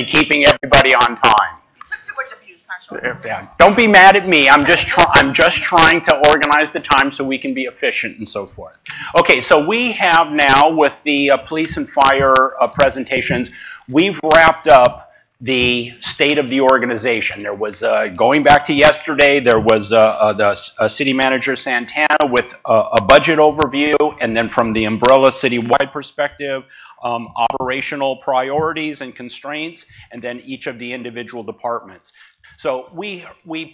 and keeping everybody on time. You took too much abuse, actually. Yeah. Don't be mad at me. I'm just trying to organize the time so we can be efficient and so forth. Okay, so we have now with the police and fire presentations, we've wrapped up the state of the organization. There was, going back to yesterday, there was the City Manager Santana with a budget overview, and then from the umbrella citywide perspective, operational priorities and constraints, and then each of the individual departments. So we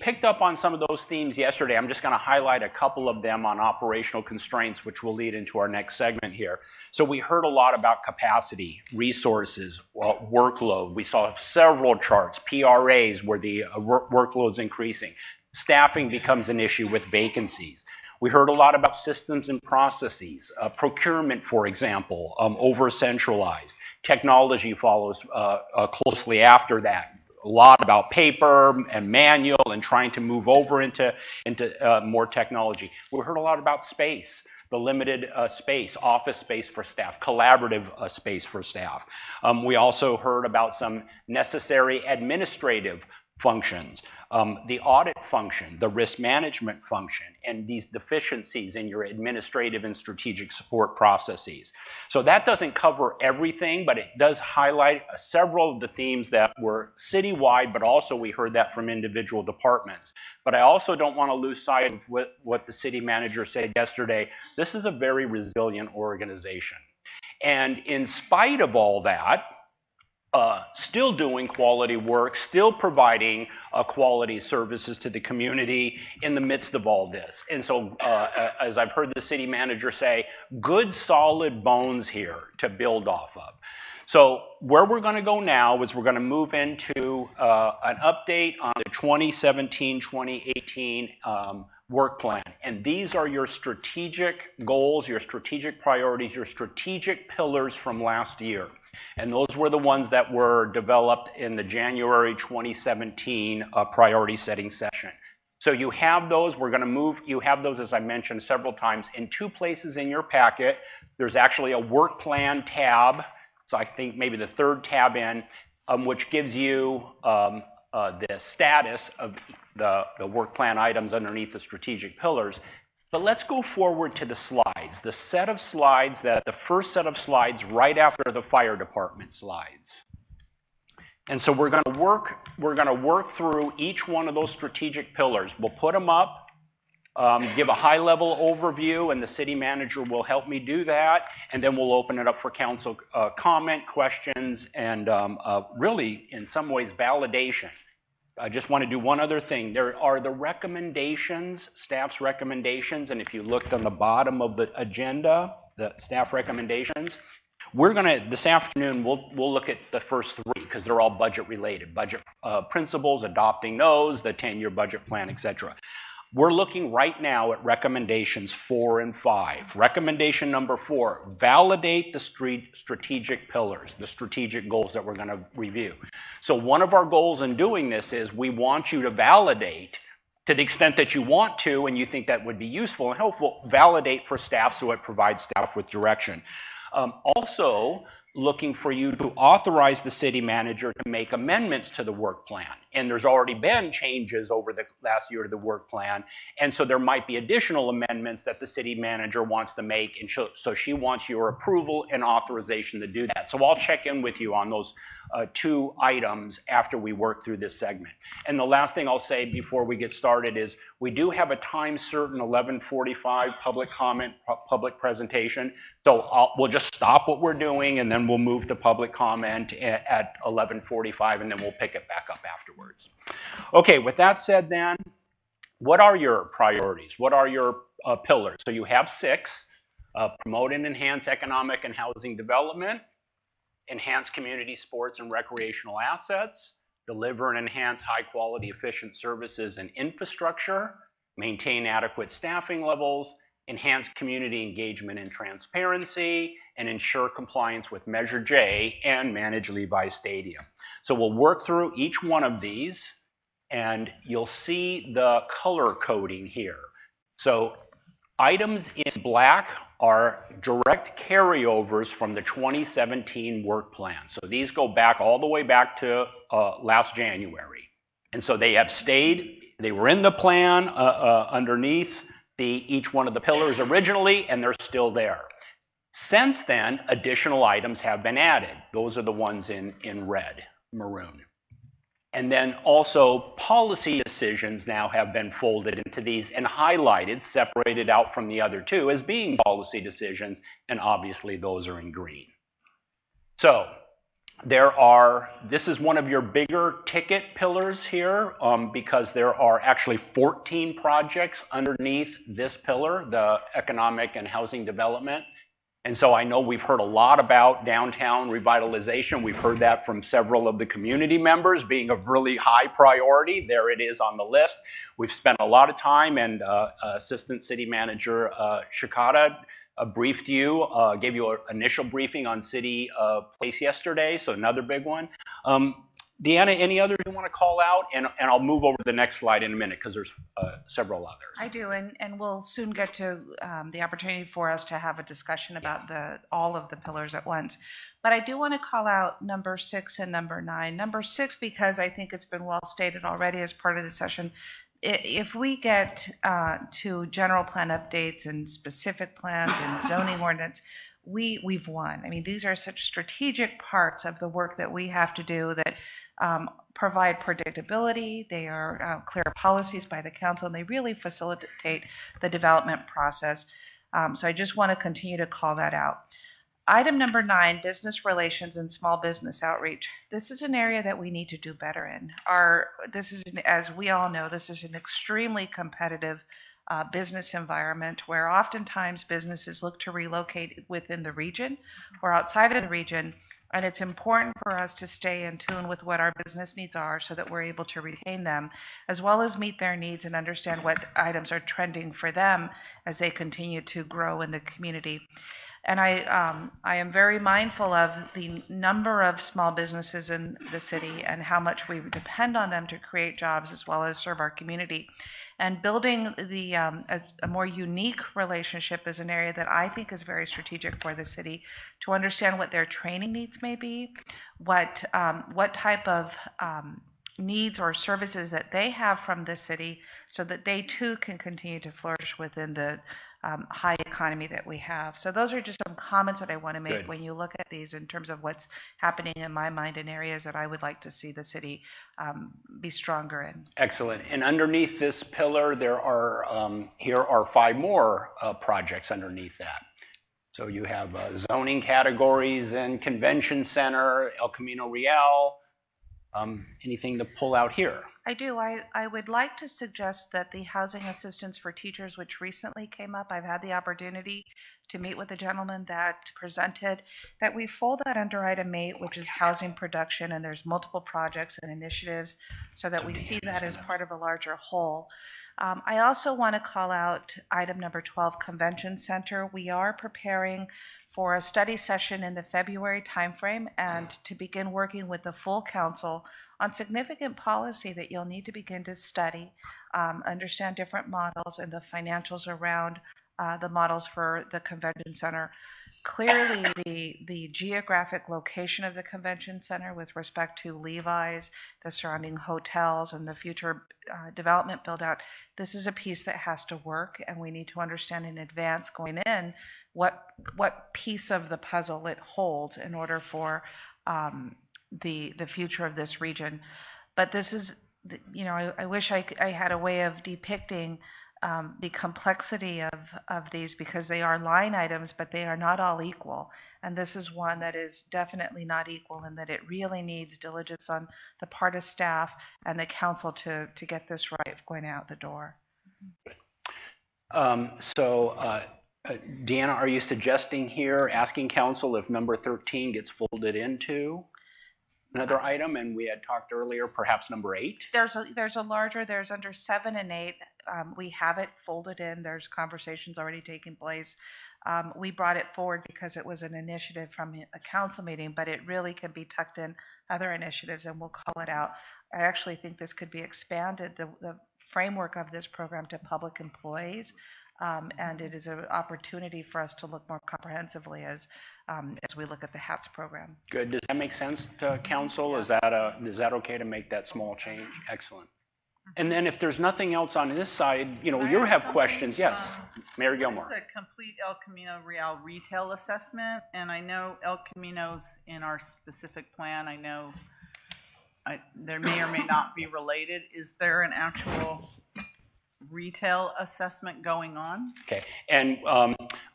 picked up on some of those themes yesterday. I'm just going to highlight a couple of them on operational constraints, which will lead into our next segment here. So we heard a lot about capacity, resources, workload. We saw several charts, PRAs, where the workload's increasing. Staffing becomes an issue with vacancies. We heard a lot about systems and processes. Procurement, for example, over-centralized. Technology follows closely after that. A lot about paper and manual and trying to move over into more technology. We heard a lot about space, the limited space, office space for staff, collaborative space for staff. We also heard about some necessary administrative functions, the audit function, the risk management function, and these deficiencies in your administrative and strategic support processes. So that doesn't cover everything, but it does highlight several of the themes that were citywide, but also we heard that from individual departments. But I also don't want to lose sight of what the city manager said yesterday. This is a very resilient organization. And in spite of all that, still doing quality work, still providing quality services to the community in the midst of all this. And so, as I've heard the city manager say, good solid bones here to build off of. So where we're going to go now is we're going to move into an update on the 2017-2018 work plan. And these are your strategic goals, your strategic priorities, your strategic pillars from last year. And those were the ones that were developed in the January 2017 priority setting session. So you have those, we're going to move, you have those, as I mentioned several times, in two places in your packet. There's actually a work plan tab, so I think maybe the third tab in, which gives you the status of the work plan items underneath the strategic pillars. But let's go forward to the slides, the set of slides the first set of slides right after the fire department slides. And so we're going to work through each one of those strategic pillars. We'll put them up, give a high-level overview, and the city manager will help me do that. And then we'll open it up for council comment, questions, and really, in some ways, validation. I just want to do one other thing. There are the recommendations, staff's recommendations, and if you looked on the bottom of the agenda, the staff recommendations, we're going to, this afternoon, we'll look at the first three because they're all budget related. Budget principles, adopting those, the 10-year budget plan, etc. We're looking right now at recommendations 4 and 5. Recommendation number 4, validate the strategic pillars, the strategic goals that we're going to review. So one of our goals in doing this is we want you to validate, to the extent that you want to and you think that would be useful and helpful, validate for staff so it provides staff with direction. Also, looking for you to authorize the city manager to make amendments to the work plan. And there's already been changes over the last year to the work plan. And so there might be additional amendments that the city manager wants to make. And so she wants your approval and authorization to do that. So I'll check in with you on those 2 items after we work through this segment. And the last thing I'll say before we get started is we do have a time certain 11:45 public comment, public presentation. So we'll just stop what we're doing and then we'll move to public comment at 11:45 and then we'll pick it back up afterwards. Okay, with that said then, what are your priorities? What are your pillars? So you have 6, promote and enhance economic and housing development, enhance community sports and recreational assets, deliver and enhance high quality efficient services and infrastructure, maintain adequate staffing levels, enhance community engagement and transparency, and ensure compliance with Measure J and manage Levi Stadium. So we'll work through each one of these, and you'll see the color coding here. So Items in black are direct carryovers from the 2017 work plan. So these go back all the way back to last January. And so they have stayed, they were in the plan underneath each one of the pillars originally, and they're still there. Since then, additional items have been added. Those are the ones in red, maroon. And then also policy decisions now have been folded into these and highlighted, separated out from the other two as being policy decisions, and obviously those are in green. So this is one of your bigger ticket pillars here because there are actually 14 projects underneath this pillar, the economic and housing development. And so I know we've heard a lot about downtown revitalization. We've heard that from several of the community members being a really high priority. There it is on the list. We've spent a lot of time, and Assistant City Manager Shikata briefed you, gave you an initial briefing on City Place yesterday, so another big one. Deanna, any others you want to call out? And I'll move over to the next slide in a minute because there's several others. I do, and we'll soon get to the opportunity for us to have a discussion about all of the pillars at once. But I do want to call out number 6 and number 9. Number 6, because I think it's been well stated already as part of the session, if we get to general plan updates and specific plans and zoning ordinance, we've won. I mean, these are such strategic parts of the work that we have to do that provide predictability. They are clear policies by the council, and they really facilitate the development process. So I just want to continue to call that out. Item number 9, business relations and small business outreach. This is an area that we need to do better in. As we all know, this is an extremely competitive business environment where oftentimes businesses look to relocate within the region or outside of the region. And it's important for us to stay in tune with what our business needs are so that we're able to retain them, as well as meet their needs and understand what items are trending for them as they continue to grow in the community. And I am very mindful of the number of small businesses in the city and how much we depend on them to create jobs as well as serve our community. And building a more unique relationship is an area that I think is very strategic for the city to understand what their training needs may be, what type of needs or services that they have from the city so that they too can continue to flourish within the high economy that we have. So those are just some comments that I want to make when you look at these in terms of what's happening in my mind in areas that I would like to see the city be stronger in. Excellent. And underneath this pillar, there are here are 5 more projects underneath that. So you have zoning categories and convention center, El Camino Real. Anything to pull out here? I do. I would like to suggest that the housing assistance for teachers, which recently came up, I've had the opportunity to meet with the gentleman that presented, that we fold that under item 8, which is housing production, and there's multiple projects and initiatives so that we see that as part of a larger whole. I also want to call out item number 12, Convention Center. We are preparing for a study session in the February timeframe and to begin working with the full council on significant policy that you'll need to begin to study, understand different models and the financials around the models for the convention center. Clearly, the geographic location of the convention center with respect to Levi's, the surrounding hotels, and the future development build out, this is a piece that has to work, and we need to understand in advance going in what piece of the puzzle it holds in order for the future of this region. But this is, you know, I wish I had a way of depicting the complexity of these, because they are line items, but they are not all equal. And this is one that is definitely not equal, and that it really needs diligence on the part of staff and the council to get this right going out the door. Deanna, are you suggesting here, asking council if number 13 gets folded into another item? And we had talked earlier, perhaps number 8? There's under 7 and 8. We have it folded in. There's conversations already taking place. We brought it forward because it was an initiative from a council meeting, but it really can be tucked in other initiatives, and we'll call it out. I actually think this could be expanded, the framework of this program, to public employees. And it is an opportunity for us to look more comprehensively as we look at the HATS program. Good. Does that make sense to council? Is that okay to make that small change? Excellent. And then if there's nothing else on this side, you know, you have questions. Yes, Mary Gilmore. What is the complete El Camino Real retail assessment? And I know El Camino's in our specific plan. I know there may or may not be related. Is there an actual retail assessment going on? Okay, and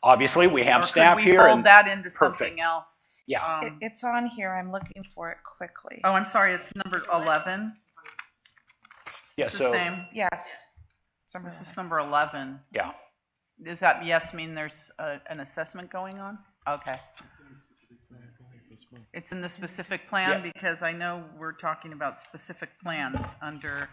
obviously we have or staff could we here. fold that into perfect. something else? Yeah. It's on here. I'm looking for it quickly. Oh, I'm sorry. It's number 11. Yeah. It's So the same. Yes. This is number 11. yeah. Does that yes mean there's an assessment going on? Okay. It's in the specific plan because I know we're talking about specific plans under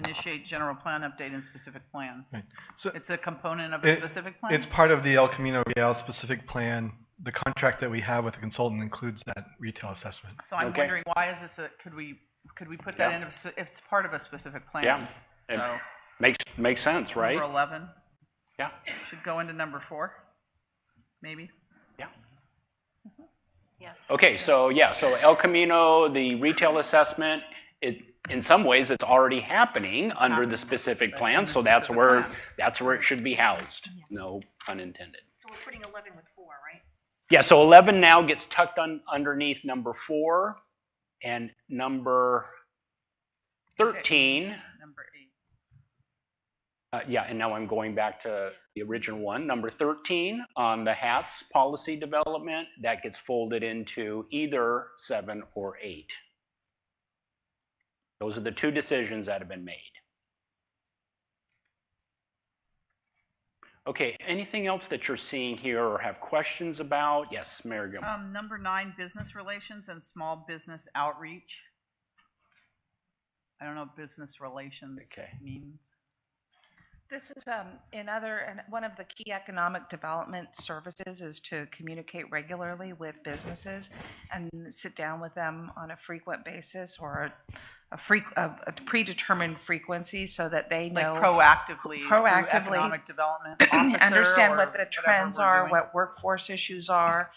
initiate general plan update and specific plans. Right. So it's a component of a specific plan? It's part of the El Camino Real specific plan. The contract that we have with the consultant includes that retail assessment. So I'm wondering, why is this could we put that in if it's part of a specific plan? Yeah. So Makes sense, right? number 11. Yeah. Should go into number 4, maybe. Yeah. Yes. Okay, so so El Camino, the retail assessment, in some ways it's already happening under the specific plan, so that's where it should be housed. No pun intended. So we're putting 11 with 4, right? Yeah, so 11 now gets tucked underneath number 4, and number 13. Number 8. And now I'm going back to the original one. Number 13 on the HATS policy development, that gets folded into either 7 or 8. Those are the two decisions that have been made. Okay, anything else that you're seeing here or have questions about? Yes, Mary Gilmore. Number 9, business relations and small business outreach. I don't know what business relations means. This is one of the key economic development services is to communicate regularly with businesses and sit down with them on a frequent basis or a predetermined frequency so that they know proactively economic development officer understand what the trends are, what workforce issues are,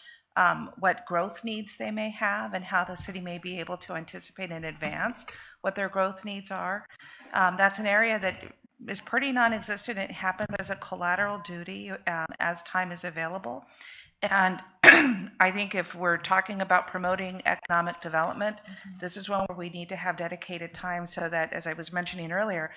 what growth needs they may have, and how the city may be able to anticipate in advance what their growth needs are. That's an area that is pretty non-existent. It happens as a collateral duty as time is available. And I think if we're talking about promoting economic development, this is one where we need to have dedicated time so that, as I was mentioning earlier,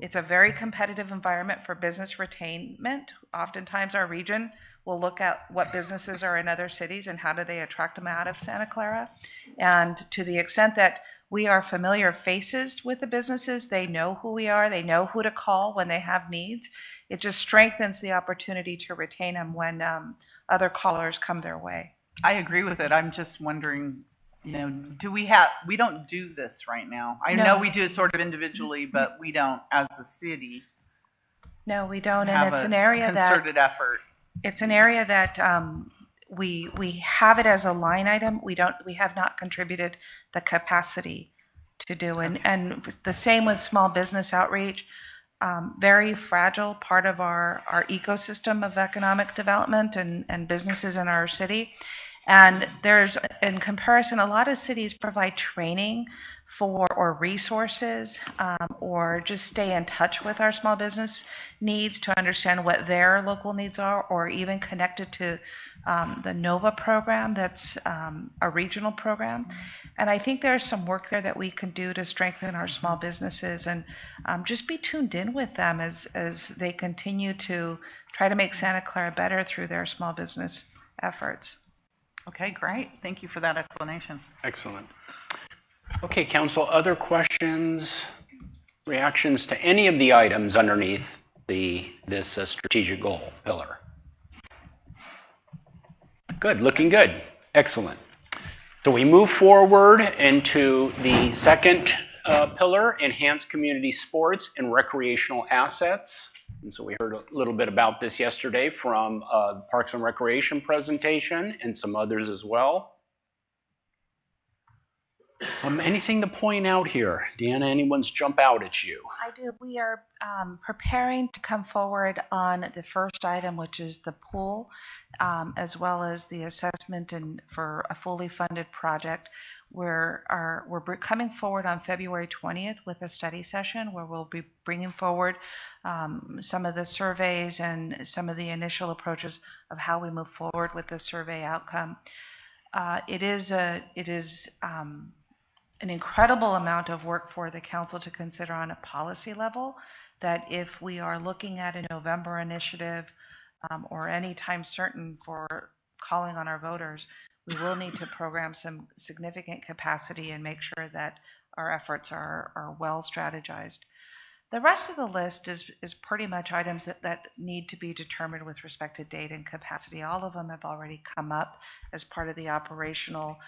it's a very competitive environment for business retainment. Oftentimes our region will look at what businesses are in other cities and how do they attract them out of Santa Clara. And to the extent that we are familiar faces with the businesses, they know who we are, they know who to call when they have needs. It just strengthens the opportunity to retain them when other callers come their way. I agree with it. I'm just wondering, we don't do this right now. I know we do it sort of individually, but we don't as a city. No, we don't, and it's an area concerted effort. It's an area that we have it as a line item. We have not contributed the capacity to do, and the same with small business outreach. Very fragile part of our ecosystem of economic development and businesses in our city. And there's, in comparison, a lot of cities provide training or resources or just stay in touch with our small business needs to understand what their local needs are, or even connected to the NOVA program that's a regional program. And I think there's some work there that we can do to strengthen our small businesses and just be tuned in with them as they continue to try to make Santa Clara better through their small business efforts. Okay, great. Thank you for that explanation. Excellent. Okay, Council, other questions, reactions to any of the items underneath this strategic goal pillar? Good, looking good. Excellent. So we move forward into the second pillar, enhance community sports and recreational assets. And so we heard a little bit about this yesterday from the Parks and Recreation presentation and some others as well. Anything to point out here? Deanna, anyone's jump out at you? I do. We are preparing to come forward on the first item, which is the pool, as well as the assessment and for a fully funded project. We're coming forward on February 20th with a study session where we'll be bringing forward some of the surveys and some of the initial approaches of how we move forward with the survey outcome. It is an incredible amount of work for the council to consider on a policy level, that if we are looking at a November initiative or any time certain for calling on our voters, we will need to program some significant capacity and make sure that our efforts are well strategized. The rest of the list is pretty much items that need to be determined with respect to date and capacity. All of them have already come up as part of the operational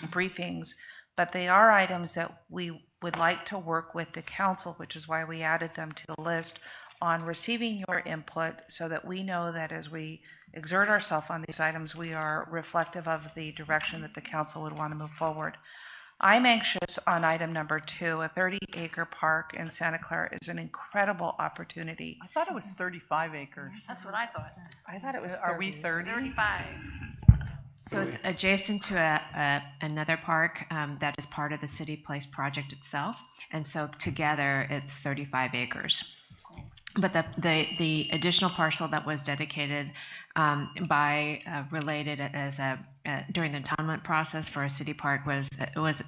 briefings, but they are items that we would like to work with the council, which is why we added them to the list, on receiving your input so that we know that as we exert ourselves on these items, we are reflective of the direction that the council would want to move forward. I'm anxious on item number 2. A 30-acre park in Santa Clara is an incredible opportunity. I thought it was 35 acres. That's what I thought. I thought it was 30. Are we 30? 35. So it's adjacent to another park that is part of the City Place project itself, and so together it's 35 acres. But the additional parcel that was dedicated related as during the entitlement process for a city park was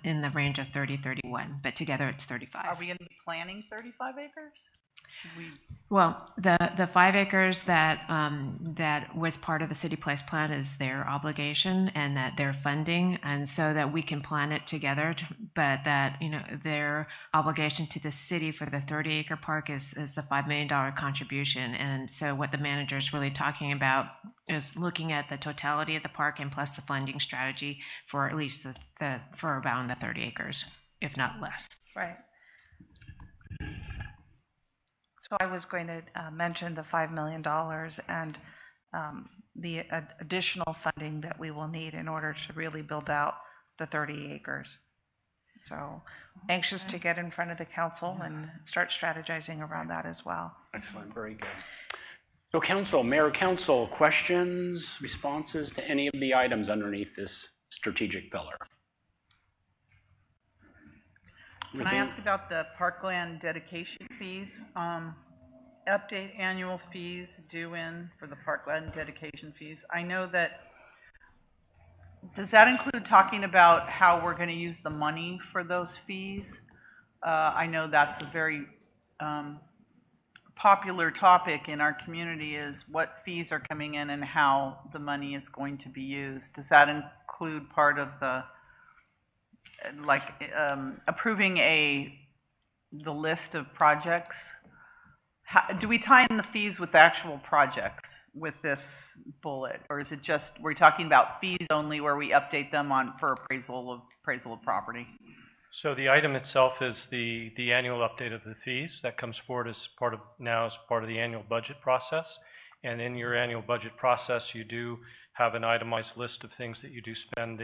in the range of 30-31, but together it's 35. Are we going to be planning 35 acres? Well, the 5 acres that was part of the City Place plan is their obligation and that they're funding, and so that we can plan it together. But that their obligation to the city for the 30-acre park is the $5 million contribution. And so what the manager is really talking about is looking at the totality of the park and plus the funding strategy for at least for around the 30 acres, if not less. Right. So I was going to mention the $5 million and the additional funding that we will need in order to really build out the 30 acres. So anxious to get in front of the council and start strategizing around that as well. Excellent, very good. So council, mayor, council, questions, responses to any of the items underneath this strategic pillar? Can I ask about the parkland dedication fees? Update annual fees due in for the parkland dedication fees. I know that, does that include talking about how we're going to use the money for those fees? I know that's a very popular topic in our community, is what fees are coming in and how the money is going to be used. Does that include part of the approving the list of projects? Do we tie in the fees with the actual projects with this bullet, or is it just we're talking about fees only where we update them for appraisal of property? So the item itself is the annual update of the fees that comes forward as part of the annual budget process. And in your annual budget process, you do have an itemized list of things that you do spend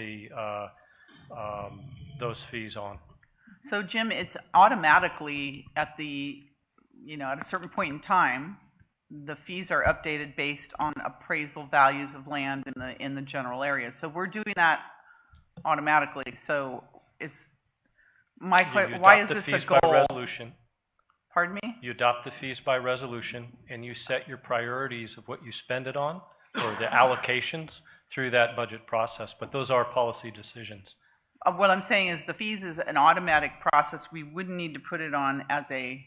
those fees on. So Jim, it's automatically at a certain point in time, the fees are updated based on appraisal values of land in the general area. So we're doing that automatically. So it's why is this a goal? By resolution. Pardon me? You adopt the fees by resolution, and you set your priorities of what you spend it on, or the allocations through that budget process. But those are policy decisions. What I'm saying is the fees is an automatic process. We wouldn't need to put it on as a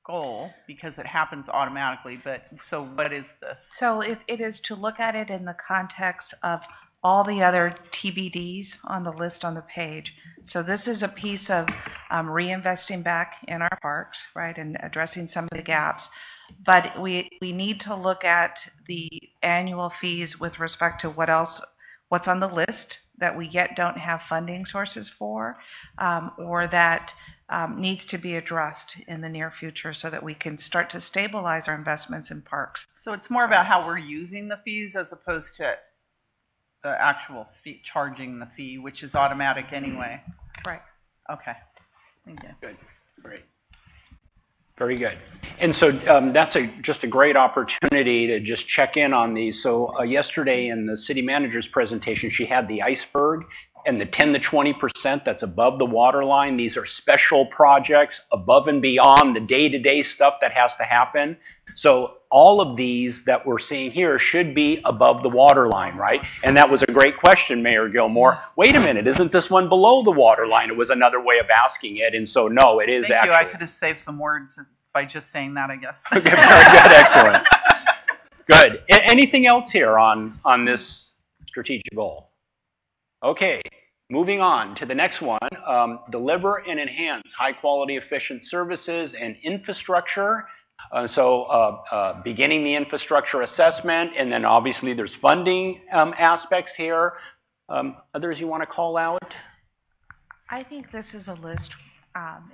goal because it happens automatically. But so what is this? So it is to look at it in the context of all the other TBDs on the list on the page. So this is a piece of reinvesting back in our parks, right, and addressing some of the gaps. But we need to look at the annual fees with respect to what's on the list that we yet don't have funding sources for, or that needs to be addressed in the near future so that we can start to stabilize our investments in parks. So it's more about how we're using the fees as opposed to the actual fee, charging the fee, which is automatic anyway. Right. Okay, thank you. Good, great. Very good. And so that's just a great opportunity to just check in on these. So yesterday in the city manager's presentation, she had the iceberg and the 10 to 20% that's above the water line. These are special projects above and beyond the day-to-day stuff that has to happen. So all of these that we're seeing here should be above the water line, right? And that was a great question, Mayor Gilmore. Wait a minute, isn't this one below the water line? It was another way of asking it. And so no, it is Thank actually. you, I could have saved some words by just saying that, I guess. Okay, very good, excellent. Good. Anything else here on this strategic goal? Okay, moving on to the next one. Deliver and enhance high-quality, efficient services and infrastructure. Beginning the infrastructure assessment, and then obviously there's funding aspects here. Others you want to call out? I think this is a list,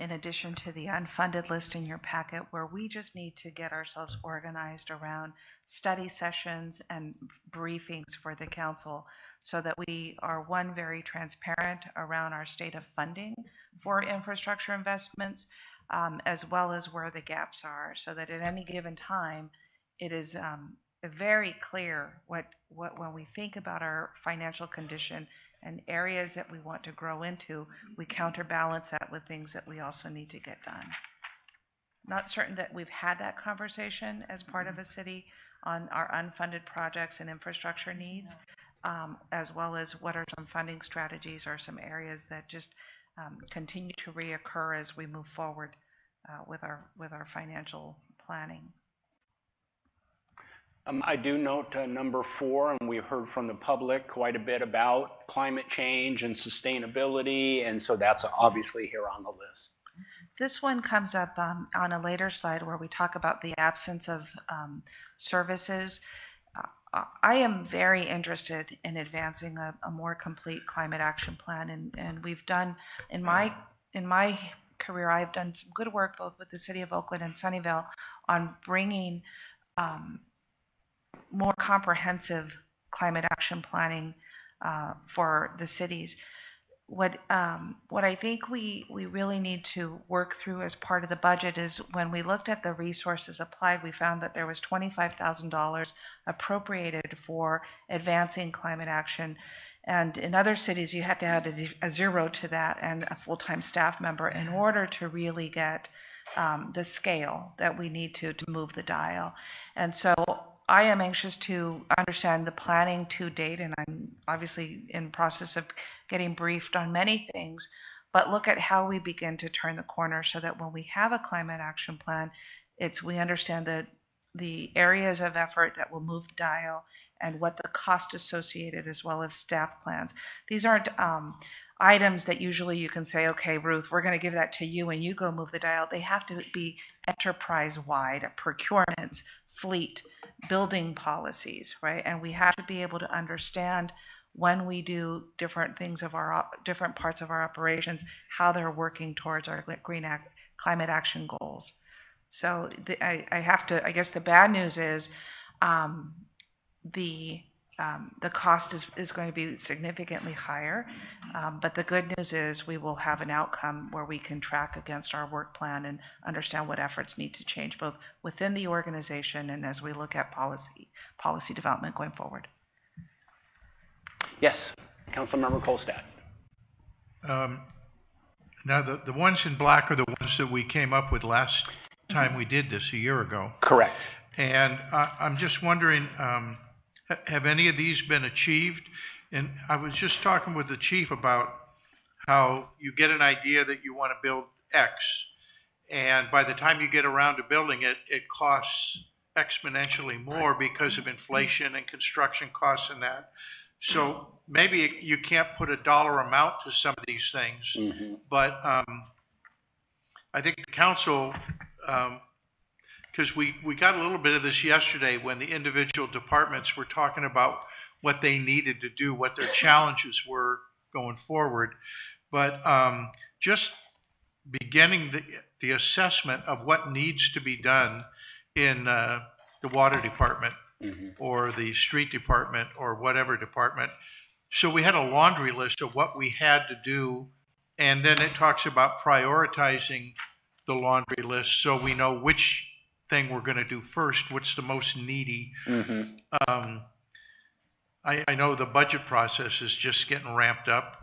in addition to the unfunded list in your packet, where we just need to get ourselves organized around study sessions and briefings for the council so that we are, one, very transparent around our state of funding for infrastructure investments, as well as where the gaps are, so that at any given time, it is very clear what when we think about our financial condition and areas that we want to grow into, we counterbalance that with things that we also need to get done. Not certain that we've had that conversation as part of a city on our unfunded projects and infrastructure needs, as well as what are some funding strategies or some areas that just continue to reoccur as we move forward with our financial planning. I do note number 4, and we've heard from the public quite a bit about climate change and sustainability, and so that's obviously here on the list. This one comes up on a later slide where we talk about the absence of services. I am very interested in advancing a more complete climate action plan, and we've done, in my career, I've done some good work both with the City of Oakland and Sunnyvale on bringing more comprehensive climate action planning for the cities. What I think we really need to work through as part of the budget is when we looked at the resources applied, we found that there was $25,000 appropriated for advancing climate action. And in other cities, you had to add a zero to that and a full-time staff member in order to really get the scale that we need to move the dial. And so I am anxious to understand the planning to date, and I'm obviously in process of getting briefed on many things, but look at how we begin to turn the corner so that when we have a climate action plan, we understand the areas of effort that will move the dial and what the cost associated, as well as staff plans. These aren't items that usually you can say, okay, Ruth, we're going to give that to you and you go move the dial. They have to be enterprise-wide, procurements, fleet, building policies, right? And we have to be able to understand when we do different things of our different parts of our operations, how they're working towards our climate action goals. So I guess the bad news is the cost is going to be significantly higher, but the good news is we will have an outcome where we can track against our work plan and understand what efforts need to change both within the organization and as we look at policy development going forward. Yes, Councilmember Kolstad. Now, the ones in black are the ones that we came up with last time we did this a year ago. Correct. And I'm just wondering, have any of these been achieved? And I was just talking with the chief about how you get an idea that you want to build X, and by the time you get around to building it, it costs exponentially more because of inflation and construction costs and that. So maybe you can't put a dollar amount to some of these things, but I think the council, because we got a little bit of this yesterday when the individual departments were talking about what they needed to do, what their challenges were going forward. But just beginning the assessment of what needs to be done in the water department or the street department or whatever department. So we had a laundry list of what we had to do And then it talks about prioritizing the laundry list so we know which thing we're going to do first, what's the most needy. I know the budget process is just getting ramped up.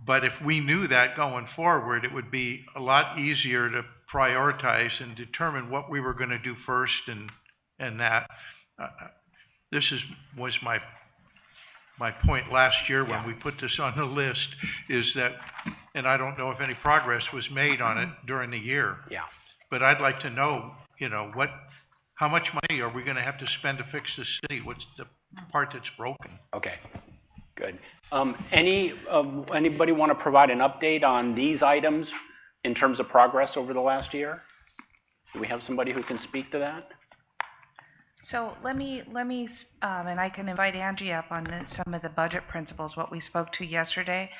But if we knew that going forward, it would be a lot easier to prioritize and determine what we were going to do first and that. This was my point last year when we put this on the list, is that, and I don't know if any progress was made on it during the year. Yeah. But I'd like to know, how much money are we going to have to spend to fix the city? What's the part that's broken? Okay, good. Anybody want to provide an update on these items in terms of progress over the last year? Do we have somebody who can speak to that? So let me, and I can invite Angie up on some of the budget principles, what we spoke to yesterday.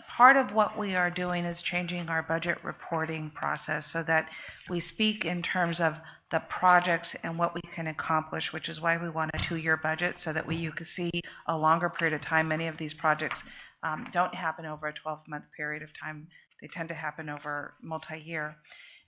Part of what we are doing is changing our budget reporting process so that we speak in terms of the projects and what we can accomplish, which is why we want a 2-year budget, so that you can see a longer period of time. Many of these projects don't happen over a 12-month period of time. They tend to happen over multi-year.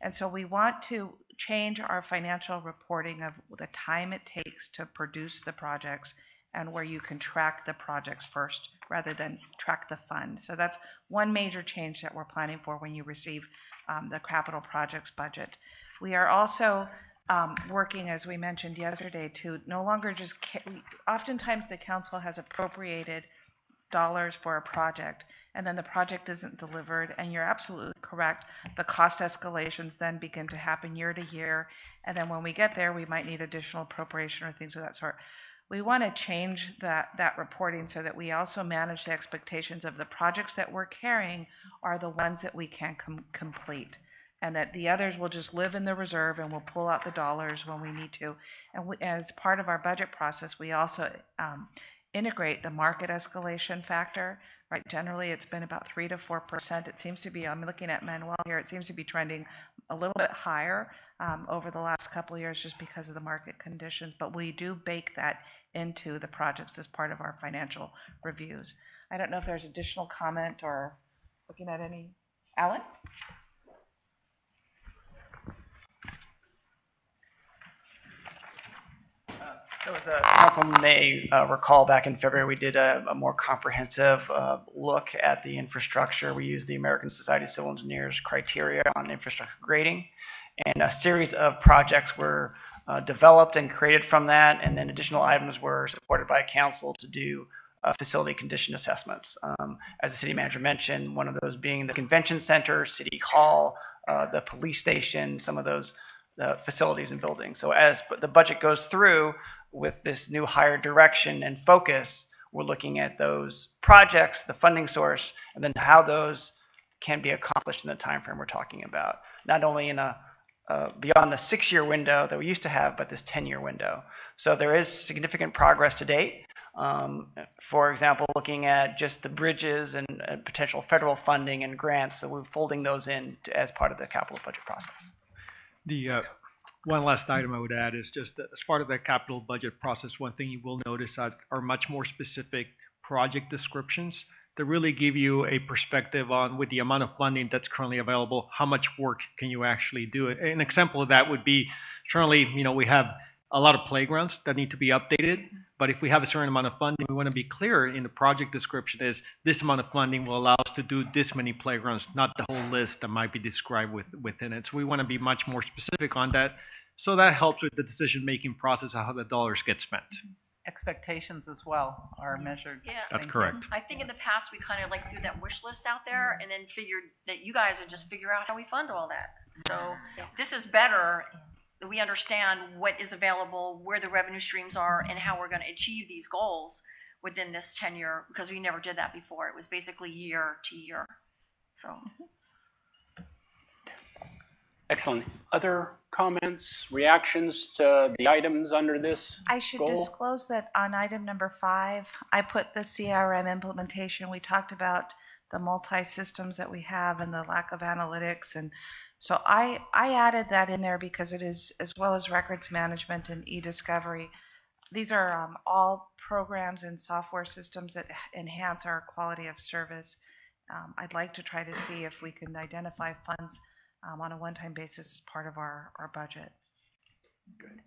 And so we want to change our financial reporting of the time it takes to produce the projects and where you can track the projects first rather than track the fund. So that's one major change that we're planning for when you receive the capital projects budget. We are also working, as we mentioned yesterday, to no longer just, oftentimes the council has appropriated dollars for a project and then the project isn't delivered, and you're absolutely correct. The cost escalations then begin to happen year to year, and then when we get there, we might need additional appropriation or things of that sort. We want to change that reporting so that we also manage the expectations of the projects that we're carrying are the ones that we can complete, and that the others will just live in the reserve and we'll pull out the dollars when we need to. And as part of our budget process, we also integrate the market escalation factor. Right, generally it's been about 3 to 4%. It seems to be, I'm looking at Manuel here, it seems to be trending a little bit higher over the last couple of years just because of the market conditions, but we do bake that into the projects as part of our financial reviews. I don't know if there's additional comment or looking at any. Alan? So as the council may recall, back in February, we did a more comprehensive look at the infrastructure. We used the American Society of Civil Engineers criteria on infrastructure grading, and a series of projects were developed and created from that, and then additional items were supported by council to do facility condition assessments. As the city manager mentioned, one of those being the convention center, city hall, the police station, some of those facilities and buildings. So as the budget goes through with this new higher direction and focus, we're looking at those projects, the funding source, and then how those can be accomplished in the time frame we're talking about. Not only in a beyond the 6-year window that we used to have, but this 10-year window. So there is significant progress to date. For example, looking at just the bridges and potential federal funding and grants, so we're folding those in as part of the capital budget process. The one last item I would add is just as part of the capital budget process, one thing you will notice are much more specific project descriptions that really give you a perspective on, with the amount of funding that's currently available, how much work can you actually do. An example of that would be, currently, we have a lot of playgrounds that need to be updated, but if we have a certain amount of funding, we want to be clear in the project description is this amount of funding will allow us to do this many playgrounds, not the whole list that might be described within it. So we want to be much more specific on that. So that helps with the decision-making process of how the dollars get spent. Expectations as well are measured. Yeah. That's correct. I think in the past, we kind of like threw that wish list out there and then figured that you guys would just figure out how we fund all that. So this is better. We understand what is available, where the revenue streams are, and how we're going to achieve these goals within this 10-year, because we never did that before. It was basically year to year. So. Excellent. Other comments, reactions to the items under this I should goal? disclose that on item number 5, I put the CRM implementation. We talked about the multi-systems that we have and the lack of analytics, and so I added that in there because it is, as well as records management and e-discovery. These are all programs and software systems that enhance our quality of service. I'd like to try to see if we can identify funds on a one-time basis as part of our budget. Good.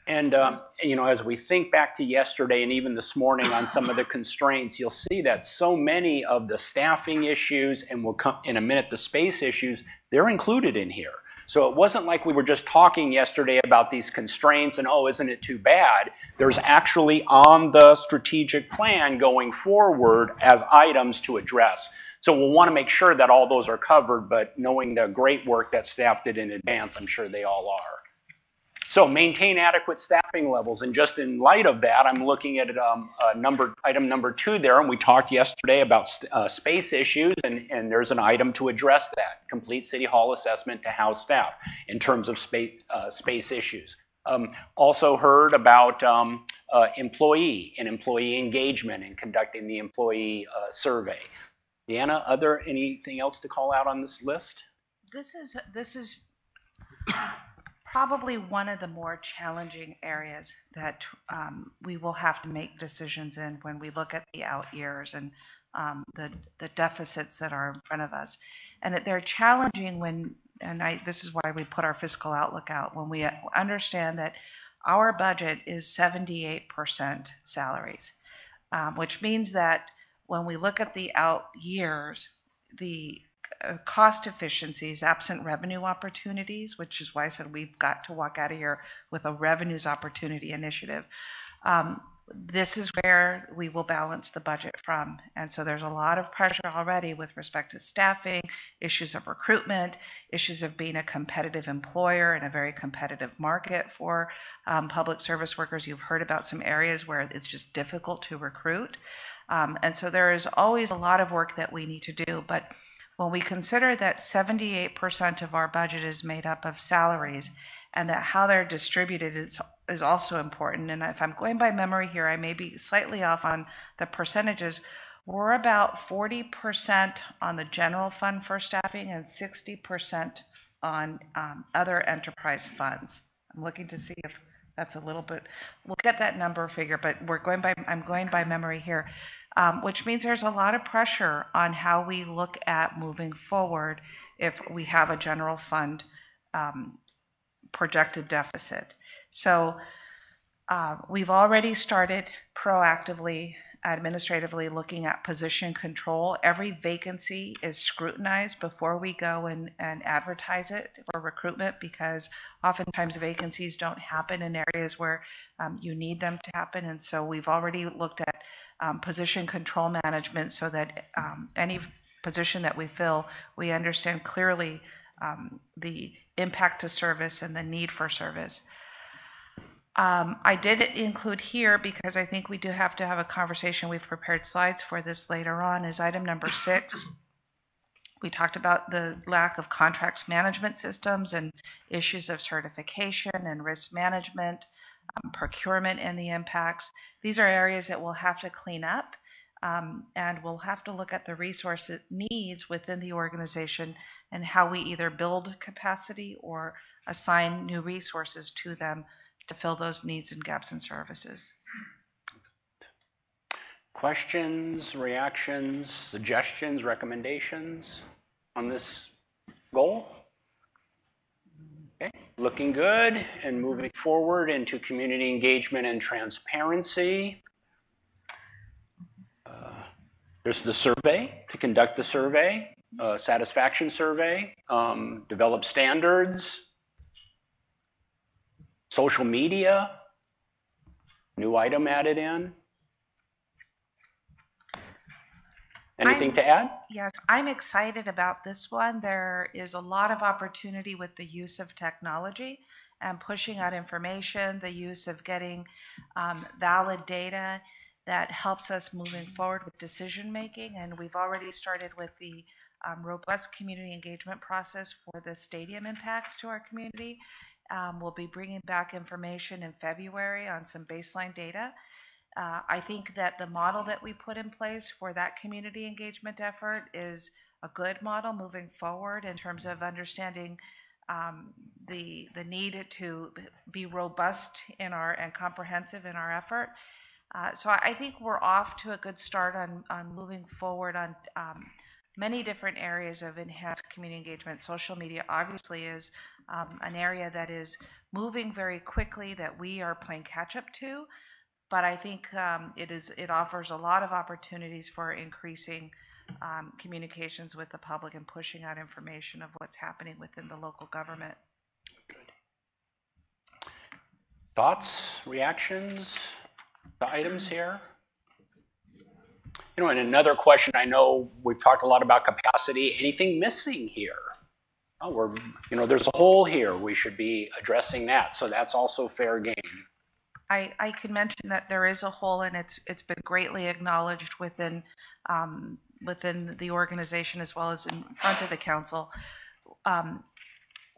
And, as we think back to yesterday and even this morning on some of the constraints, you'll see that so many of the staffing issues, and we'll come in a minute, the space issues, they're included in here. So it wasn't like we were just talking yesterday about these constraints and, oh, isn't it too bad? There's actually on the strategic plan going forward as items to address. So we'll want to make sure that all those are covered, but knowing the great work that staff did in advance, I'm sure they all are. So maintain adequate staffing levels, and just in light of that, I'm looking at item number 2 there, and we talked yesterday about space issues, and there's an item to address that, complete City Hall assessment to house staff in terms of space issues. Also heard about employee engagement and conducting the employee survey. Deanna, anything else to call out on this list? This is probably one of the more challenging areas that we will have to make decisions in when we look at the out years and the deficits that are in front of us. And they're challenging this is why we put our fiscal outlook out, when we understand that our budget is 78% salaries, which means that when we look at the out years, the cost efficiencies, absent revenue opportunities, which is why I said we've got to walk out of here with a revenues opportunity initiative. This is where we will balance the budget from. And so there's a lot of pressure already with respect to staffing, issues of recruitment, issues of being a competitive employer in a very competitive market for public service workers. You've heard about some areas where it's just difficult to recruit. And so there is always a lot of work that we need to do. But when we consider that 78% of our budget is made up of salaries, and that how they're distributed is also important, and if I'm going by memory here, I may be slightly off on the percentages, we're about 40% on the general fund for staffing and 60% on other enterprise funds. I'm looking to see if that's a little bit, we'll get that number figure, but I'm going by memory here. Which means there's a lot of pressure on how we look at moving forward if we have a general fund projected deficit. So we've already started proactively, administratively looking at position control. Every vacancy is scrutinized before we go and advertise it for recruitment, because oftentimes vacancies don't happen in areas where you need them to happen. And so we've already looked at position control management so that any position that we fill, we understand clearly the impact to service and the need for service. I did include here, because I think we do have to have a conversation, we've prepared slides for this later on, is item number 6. We talked about the lack of contracts management systems and issues of certification and risk management, procurement and the impacts. These are areas that we'll have to clean up, and we'll have to look at the resource needs within the organization and how we either build capacity or assign new resources to them to fill those needs and gaps in services. Questions, reactions, suggestions, recommendations on this goal? Okay, looking good, and moving forward into community engagement and transparency. There's the survey, to conduct the survey, satisfaction survey, develop standards, social media, new item added in. Anything to add? Yes, I'm excited about this one. There is a lot of opportunity with the use of technology and pushing out information, the use of getting valid data that helps us moving forward with decision making. And we've already started with the robust community engagement process for the stadium impacts to our community. We'll be bringing back information in February on some baseline data. I think that the model that we put in place for that community engagement effort is a good model moving forward in terms of understanding the need to be robust in and comprehensive in our effort. So I think we're off to a good start on moving forward on many different areas of enhanced community engagement. Social media obviously is an area that is moving very quickly that we are playing catch up to, but I think it offers a lot of opportunities for increasing communications with the public and pushing out information of what's happening within the local government. Good. Thoughts, reactions to items here? You know, and another question, I know we've talked a lot about capacity. Anything missing here? Oh, there's a hole here. We should be addressing that. So that's also fair game. I can mention that there is a hole, and it's been greatly acknowledged within the organization as well as in front of the council.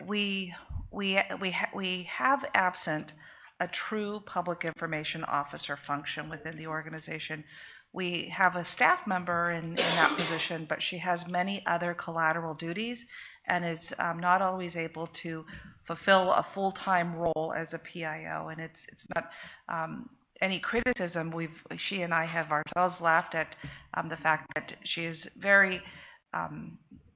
We have absent a true public information officer function within the organization. We have a staff member in that position, but she has many other collateral duties and is not always able to fulfill a full-time role as a PIO. And it's not any criticism. She and I have ourselves laughed at the fact that she is very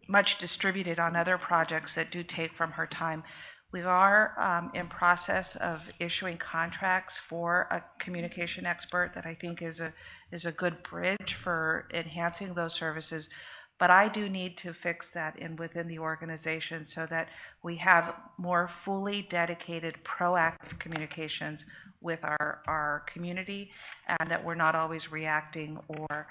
much distributed on other projects that do take from her time. We are in process of issuing contracts for a communication expert that I think is a good bridge for enhancing those services. But I do need to fix that within the organization so that we have more fully dedicated, proactive communications with our community, and that we're not always reacting or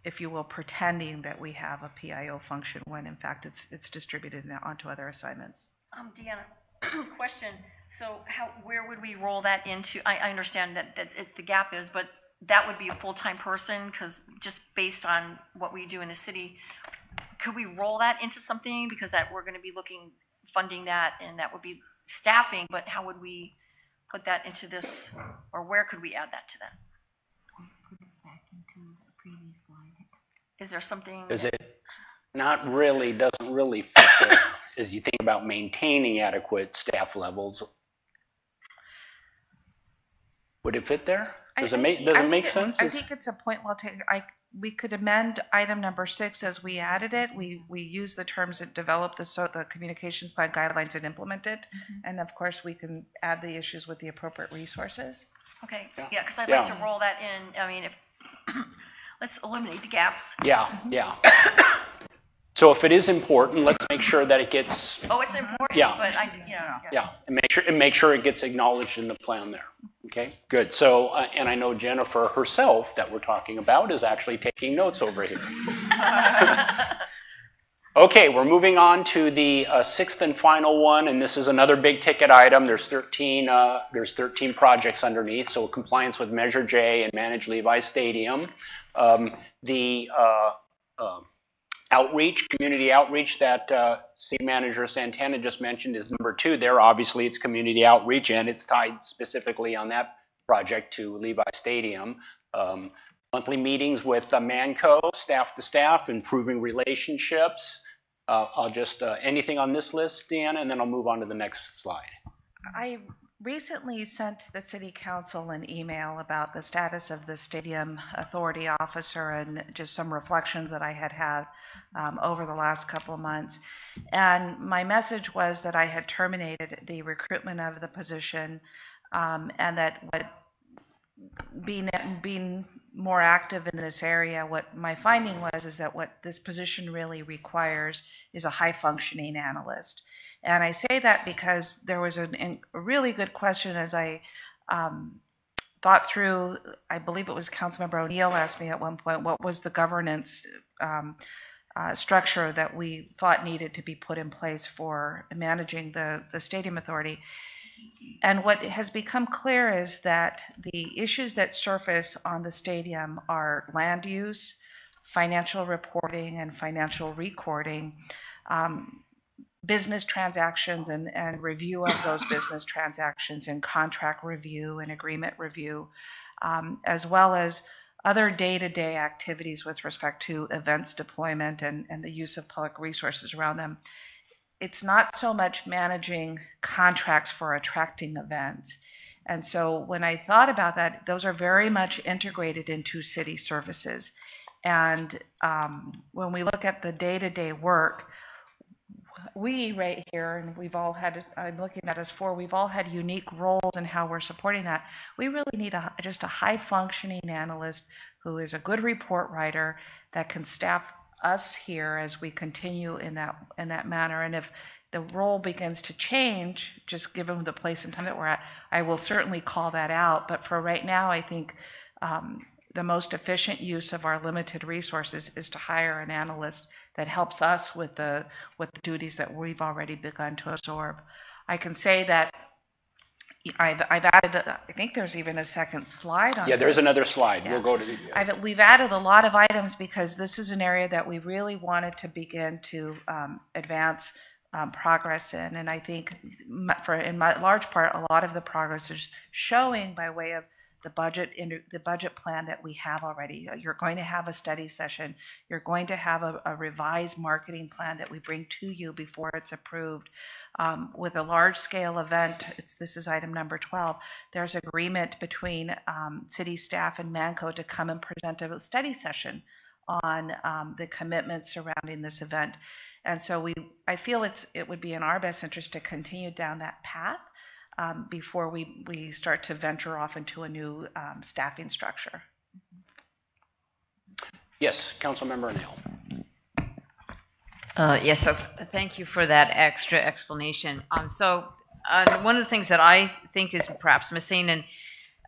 if you will, pretending that we have a PIO function when in fact it's distributed onto other assignments. Deanna, question. So where would we roll that into? I understand that the gap is, but that would be a full-time person, because just based on what we do in the city, could we roll that into something? Because we're going to be funding that, and that would be staffing, but how would we put that into this, or where could we add that to that? Put it back into the previous slide. Is there something? Doesn't really fit there as you think about maintaining adequate staff levels. Would it fit there? Does it make sense? I think it's a point well taken. We could amend item number 6 as we added it. We use the terms that develop the communications plan guidelines and implement it. And of course, we can add the issues with the appropriate resources. Okay, yeah, because I'd like to roll that in. I mean, let's eliminate the gaps. Yeah. So if it is important, let's make sure that it gets. Oh, it's important. Yeah. But and make sure it gets acknowledged in the plan there. Okay, good. So, and I know Jennifer herself that we're talking about is actually taking notes over here. Okay, we're moving on to the 6th and final one, and this is another big ticket item. There's 13 projects underneath, so compliance with Measure J and manage Levi Stadium. The community outreach that City Manager Santana just mentioned is number 2 there. Obviously, it's community outreach, and it's tied specifically on that project to Levi Stadium. Monthly meetings with Manco, staff to staff, improving relationships. I'll just, anything on this list, Deanna, and then I'll move on to the next slide. I recently sent the City Council an email about the status of the Stadium Authority Officer and just some reflections that I had over the last couple of months. And my message was that I had terminated the recruitment of the position, and that being more active in this area, what my finding is that what this position really requires is a high-functioning analyst. And I say that because there was a really good question as I thought through, I believe it was Councilmember O'Neill asked me at one point, what was the governance structure that we thought needed to be put in place for managing the Stadium Authority. And what has become clear is that the issues that surface on the stadium are land use, financial reporting and financial recording, business transactions and review of those business transactions, and contract review and agreement review, as well as other day-to-day activities with respect to events deployment and the use of public resources around them. It's not so much managing contracts for attracting events And so when I thought about that, those are very much integrated into city services. And when we look at the day-to-day work, we right here, and we've all had, I'm looking at us four, we've all had unique roles in how we're supporting that. We really need just a high-functioning analyst who is a good report writer that can staff us here as we continue in that manner. And if the role begins to change, just given the place and time that we're at, I will certainly call that out. But for right now, I think the most efficient use of our limited resources is to hire an analyst that helps us with the duties that we've already begun to absorb. I can say that I've added, I think there's even a second slide on this. Yeah, there's another slide. Yeah. We'll go to the... We've added a lot of items because this is an area that we really wanted to begin to advance progress in. And I think in large part, a lot of the progress is showing by way of the budget plan that we have already. You're going to have a study session. You're going to have a revised marketing plan that we bring to you before it's approved. With a large-scale event, this is item number 12, there's agreement between city staff and Manco to come and present a study session on the commitments surrounding this event. And so I feel it would be in our best interest to continue down that path before we start to venture off into a new staffing structure. Yes, Councilmember Nail. Yes, so thank you for that extra explanation. So one of the things that I think is perhaps missing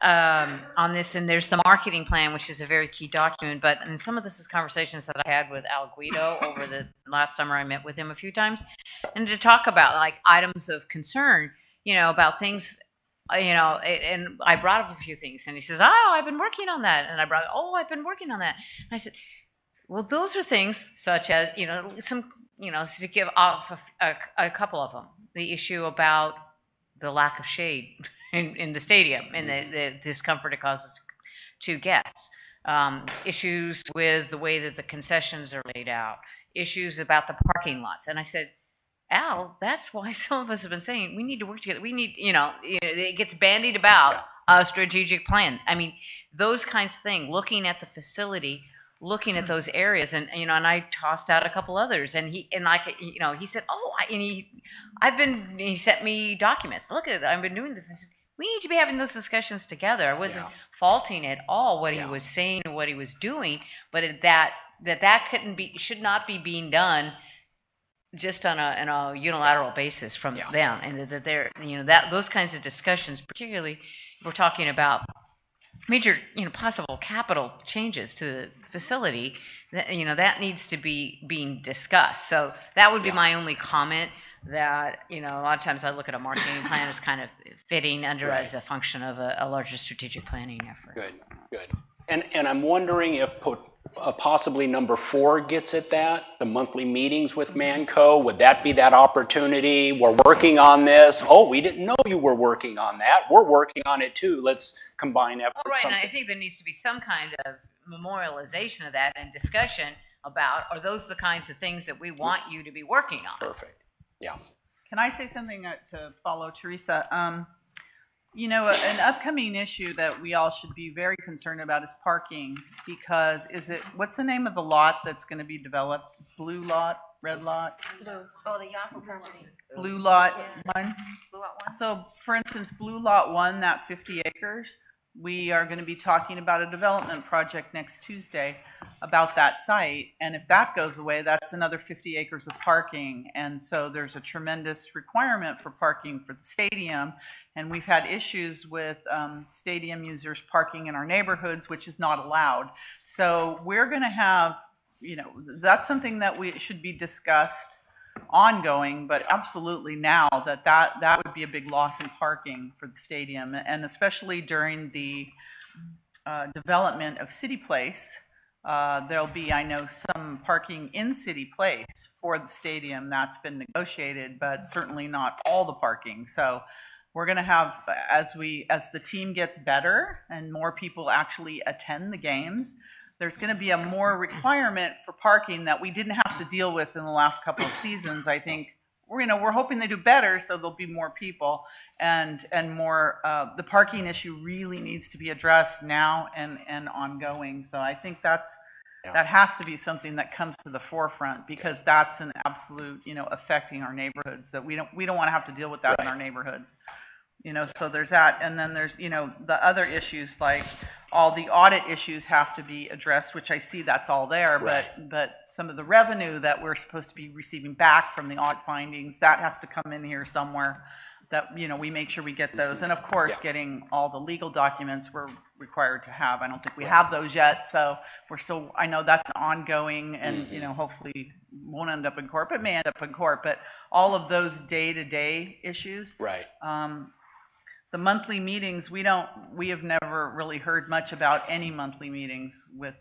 on this, and there's the marketing plan, which is a very key document, but in some of this is conversations that I had with Al Guido over the last summer. I met with him a few times, and to talk about like items of concern, about things, and I brought up a few things, and he says, oh, I've been working on that, and I've been working on that, and I said, well, those are things such as, to give off a couple of them. The issue about the lack of shade in the stadium and the discomfort it causes to guests. Issues with the way that the concessions are laid out. Issues about the parking lots. And I said, Al, that's why some of us have been saying we need to work together. We need, it gets bandied about a strategic plan. I mean, those kinds of things, looking at the facility, looking at those areas, and and I tossed out a couple others, and he said, he sent me documents. Look at it, I've been doing this. I said, we need to be having those discussions together. I wasn't faulting at all what he was saying and what he was doing, but that should not be being done just on a unilateral basis from them, and that they're those kinds of discussions, particularly if we're talking about major possible capital changes to the facility, that needs to be being discussed. So that would be my only comment. That a lot of times I look at a marketing plan as kind of fitting under as a function of a larger strategic planning effort. Good. And I'm wondering if possibly number 4 gets at that, the monthly meetings with Manco. Would that be that opportunity? We're working on this. Oh, we didn't know you were working on that. We're working on it too. Let's combine efforts. Oh, right, and I think there needs to be some kind of memorialization of that and discussion about, are those the kinds of things that we want you to be working on? Perfect. Yeah. Can I say something to follow Teresa? An upcoming issue that we all should be very concerned about is parking, because what's the name of the lot that's going to be developed? Blue lot, red lot? Blue. Oh, the Yahoo property. Blue lot 1. Blue lot 1. So, for instance, Blue lot 1, that 50 acres, we are going to be talking about a development project next Tuesday about that site. And if that goes away, that's another 50 acres of parking. And so there's a tremendous requirement for parking for the stadium. And we've had issues with stadium users parking in our neighborhoods, which is not allowed. So we're going to have, that's something that should be discussed ongoing, but absolutely now that would be a big loss in parking for the stadium, and especially during the development of City Place. There'll be, I know, some parking in City Place for the stadium that's been negotiated, but certainly not all the parking. So we're going to have, as the team gets better and more people actually attend the games, there's going to be a more requirement for parking that we didn't have to deal with in the last couple of seasons. I think we're hoping they do better, so there'll be more people and more. The parking issue really needs to be addressed now and ongoing. So I think that has to be something that comes to the forefront, because that's an absolute, affecting our neighborhoods, that we don't want to have to deal with that in our neighborhoods. So there's that, and then there's, the other issues, like all the audit issues have to be addressed, which I see that's all there, but some of the revenue that we're supposed to be receiving back from the audit findings, that has to come in here somewhere, that, we make sure we get those. And of course, getting all the legal documents we're required to have. I don't think we have those yet, so we're still, I know that's ongoing, and, hopefully won't end up in court, but may end up in court. But all of those day-to-day issues. Right. The monthly meetings, we have never really heard much about any monthly meetings with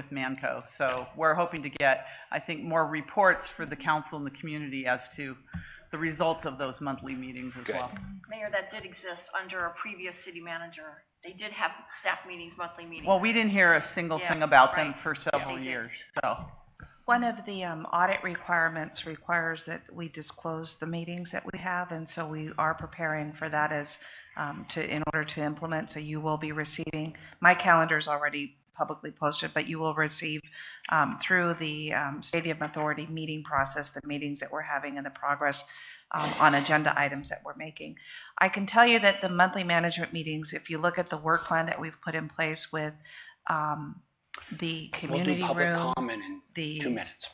Manco. So we're hoping to get, I think, more reports for the council and the community as to the results of those monthly meetings as well. Mayor, that did exist under a previous city manager. They did have staff meetings, monthly meetings. Well, we didn't hear a single thing about them for several years. So. One of the audit requirements requires that we disclose the meetings that we have, and so we are preparing for that in order to implement. So you will be receiving, my calendar is already publicly posted, but you will receive through the Stadium Authority meeting process, the meetings that we're having and the progress on agenda items that we're making. I can tell you that the monthly management meetings, if you look at the work plan that we've put in place with the community we'll do public room, comment in 2 minutes.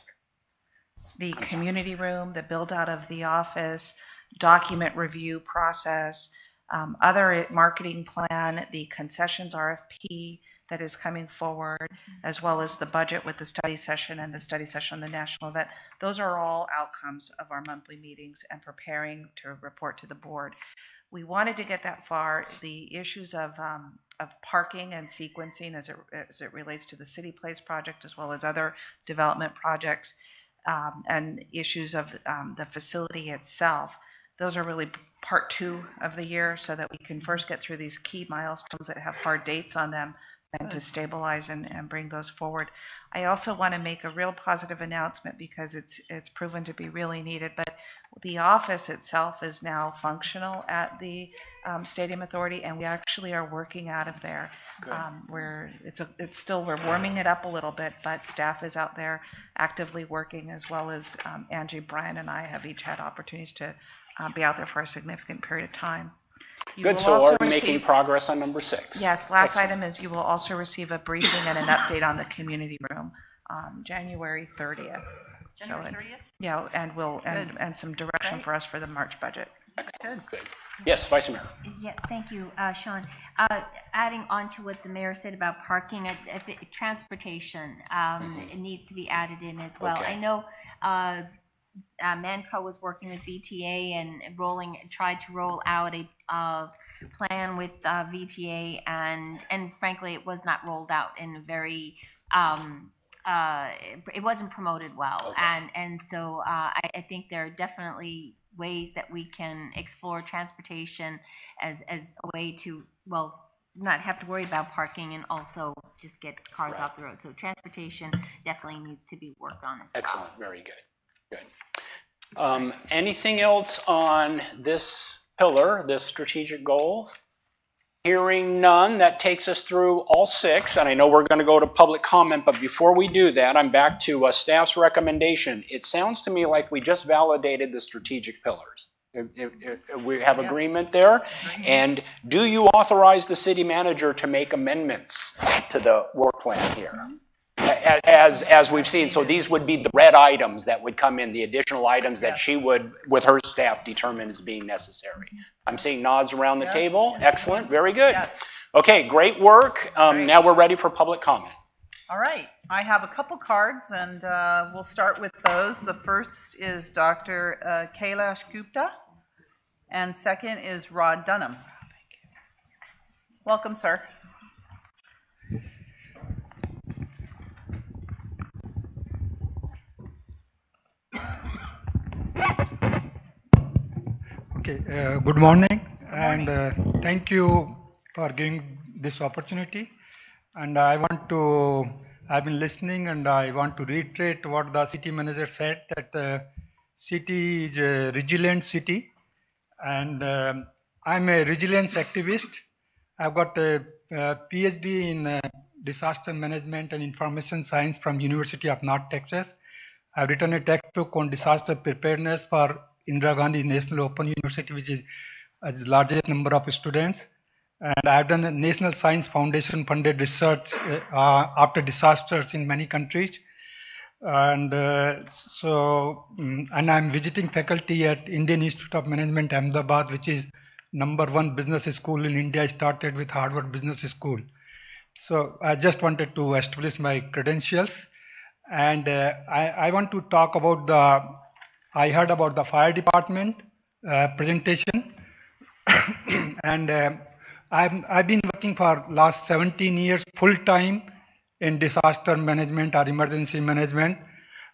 The community room, the build out of the office, document review process, other marketing plan, the concessions RFP that is coming forward, as well as the budget with the study session and the study session on the national event. Those are all outcomes of our monthly meetings and preparing to report to the board. We wanted to get that far. The issues of parking and sequencing as it relates to the City Place project, as well as other development projects, and issues of the facility itself. Those are really part 2 of the year, so that we can first get through these key milestones that have hard dates on them, and to stabilize and bring those forward. I also want to make a real positive announcement, because it's proven to be really needed, but the office itself is now functional at the Stadium Authority, and we actually are working out of there. We're warming it up a little bit, but staff is out there actively working, as well as Angie, Brian, and I have each had opportunities to be out there for a significant period of time. Good, so are we making progress on number 6? Yes, last item is you will also receive a briefing and an update on the community room on January 30th. January 30th? Yeah, and some direction for us for the March budget. Excellent. Good. Yes, Vice Mayor. Yeah, thank you, Sean. Adding on to what the mayor said about parking, I think transportation it needs to be added in as well. Okay. I know Manco was working with VTA and tried to roll out a plan with VTA, and frankly, it was not rolled out in a very it wasn't promoted well, and so I think there are definitely ways that we can explore transportation as a way to not have to worry about parking and also just get cars off the road. So transportation definitely needs to be worked on as well. Excellent, very good. Good. Anything else on this pillar, this strategic goal? Hearing none, that takes us through all 6, and I know we're going to go to public comment, but before we do that, I'm back to staff's recommendation. It sounds to me like we just validated the strategic pillars. We have agreement there, and do you authorize the city manager to make amendments to the work plan here? As we've seen, so these would be the red items that would come in, the additional items that she would, with her staff, determine as being necessary. I'm seeing nods around the table. Excellent, very good. Okay, great work. Now we're ready for public comment. All right, I have a couple cards, and we'll start with those. The first is Dr. Kailash Gupta, and second is Rod Dunham. Welcome, sir. Okay, good morning, and thank you for giving this opportunity. And I've been listening, and I want to reiterate what the city manager said, that city is a resilient city, and I'm a resilience activist. I've got a PhD in disaster management and information science from University of North Texas. I've written a textbook on disaster preparedness for Indira Gandhi National Open University, which is the largest number of students. And I've done a National Science Foundation funded research after disasters in many countries. And and I'm visiting faculty at Indian Institute of Management, Ahmedabad, which is #1 business school in India. I started with Harvard Business School. So I just wanted to establish my credentials. And I want to talk about I heard about the fire department presentation. And I've been working for last 17 years full-time in disaster management or emergency management.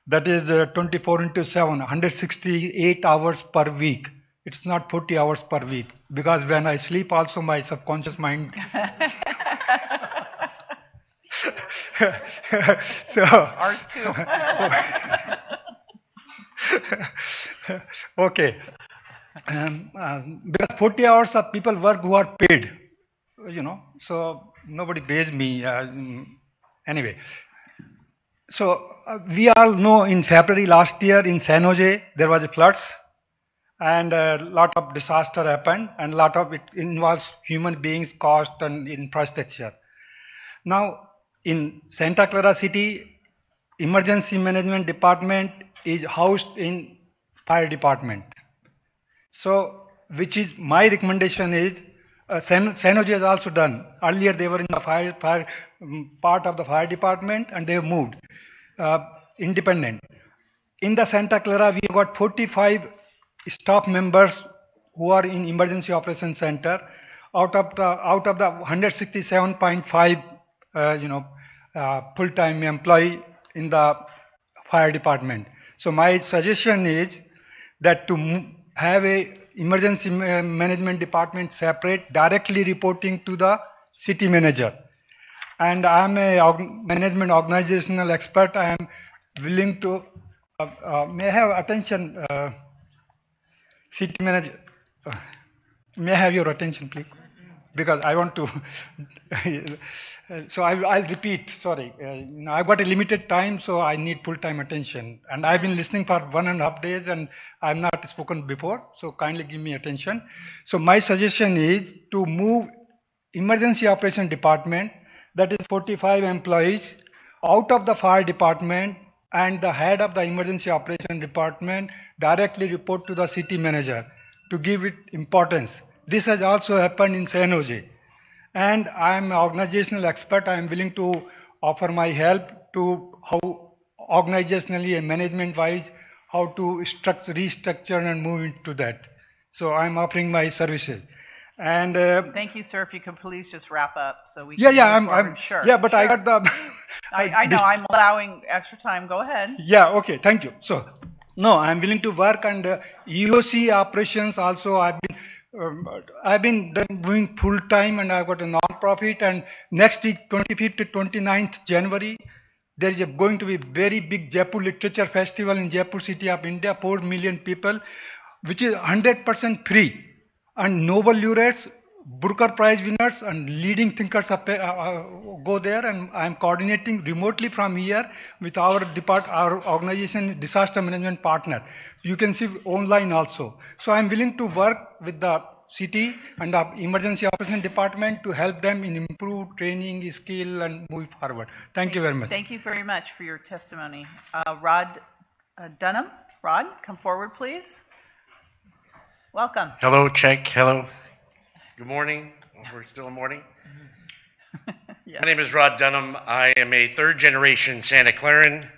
That is 24/7, 168 hours per week. It's not 40 hours per week, because when I sleep also my subconscious mind. So Ours too. Okay. Because 40 hours of people work who are paid, so nobody pays me. Anyway, so we all know in February last year in San Jose, there was a floods and a lot of disaster happened, and a lot of it involves human beings, cost and infrastructure. Now, in Santa Clara City, emergency management department is housed in fire department. So, which is my recommendation is, San Jose has also done. Earlier they were in the fire part of the fire department, and they have moved independent. In the Santa Clara, we got 45 staff members who are in emergency operations center out of the 167.5 full-time employee in the fire department. So my suggestion is that to have a emergency management department separate, directly reporting to the city manager. And I am a management organizational expert. I am willing to, may I have attention, city manager, may I have your attention, please? Because I want to, so I'll repeat, sorry. I've got a limited time, so I need full-time attention. And I've been listening for 1.5 days, and I've not spoken before, so kindly give me attention. So my suggestion is to move emergency operation department, that is 45 employees, out of the fire department, and the head of the emergency operation department directly report to the city manager to give it importance. This has also happened in San Jose. And I am an organizational expert. I am willing to offer my help to how organizationally and management-wise, how to restructure and move into that. So I am offering my services. And thank you, sir. If you could please just wrap up so we yeah, can I'm sure. Yeah, but sure. I got the. I know. I'm allowing extra time. Go ahead. Yeah. Okay. Thank you. So no, I'm willing to work, and EOC operations also. I've been doing full time, and I've got a non-profit. And next week, 25th to 29th January, there is going to be very big Jaipur Literature Festival in Jaipur city of India, 4 million people, which is 100% free. And Nobel laureates, Booker Prize winners, and leading thinkers go there, and I'm coordinating remotely from here with our organization, disaster management partner. You can see online also. So I'm willing to work with the city and the emergency operation department to help them in improve training, skill, and move forward. Thank you very much. Thank you very much for your testimony. Rod Dunham, Rod, come forward, please. Welcome. Hello, check. Hello. Good morning. We're still in morning. Yes. My name is Rod Dunham. I am a third-generation Santa Claran,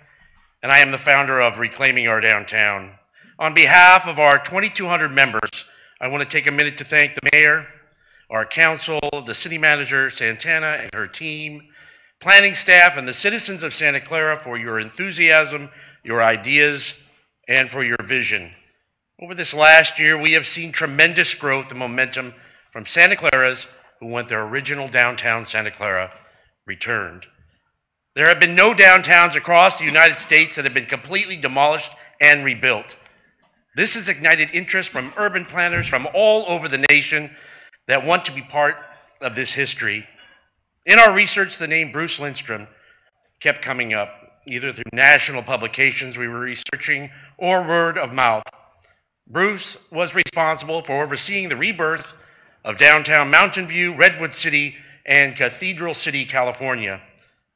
and I am the founder of Reclaiming Our Downtown. On behalf of our 2,200 members, I want to take a minute to thank the mayor, our council, the city manager, Santana, and her team, planning staff, and the citizens of Santa Clara for your enthusiasm, your ideas, and for your vision. Over this last year, we have seen tremendous growth and momentum from Santa Claras who want their original downtown Santa Clara returned. There have been no downtowns across the United States that have been completely demolished and rebuilt. This has ignited interest from urban planners from all over the nation that want to be part of this history. In our research, the name Bruce Lindstrom kept coming up, either through national publications we were researching or word of mouth. Bruce was responsible for overseeing the rebirth of downtown Mountain View, Redwood City, and Cathedral City, California.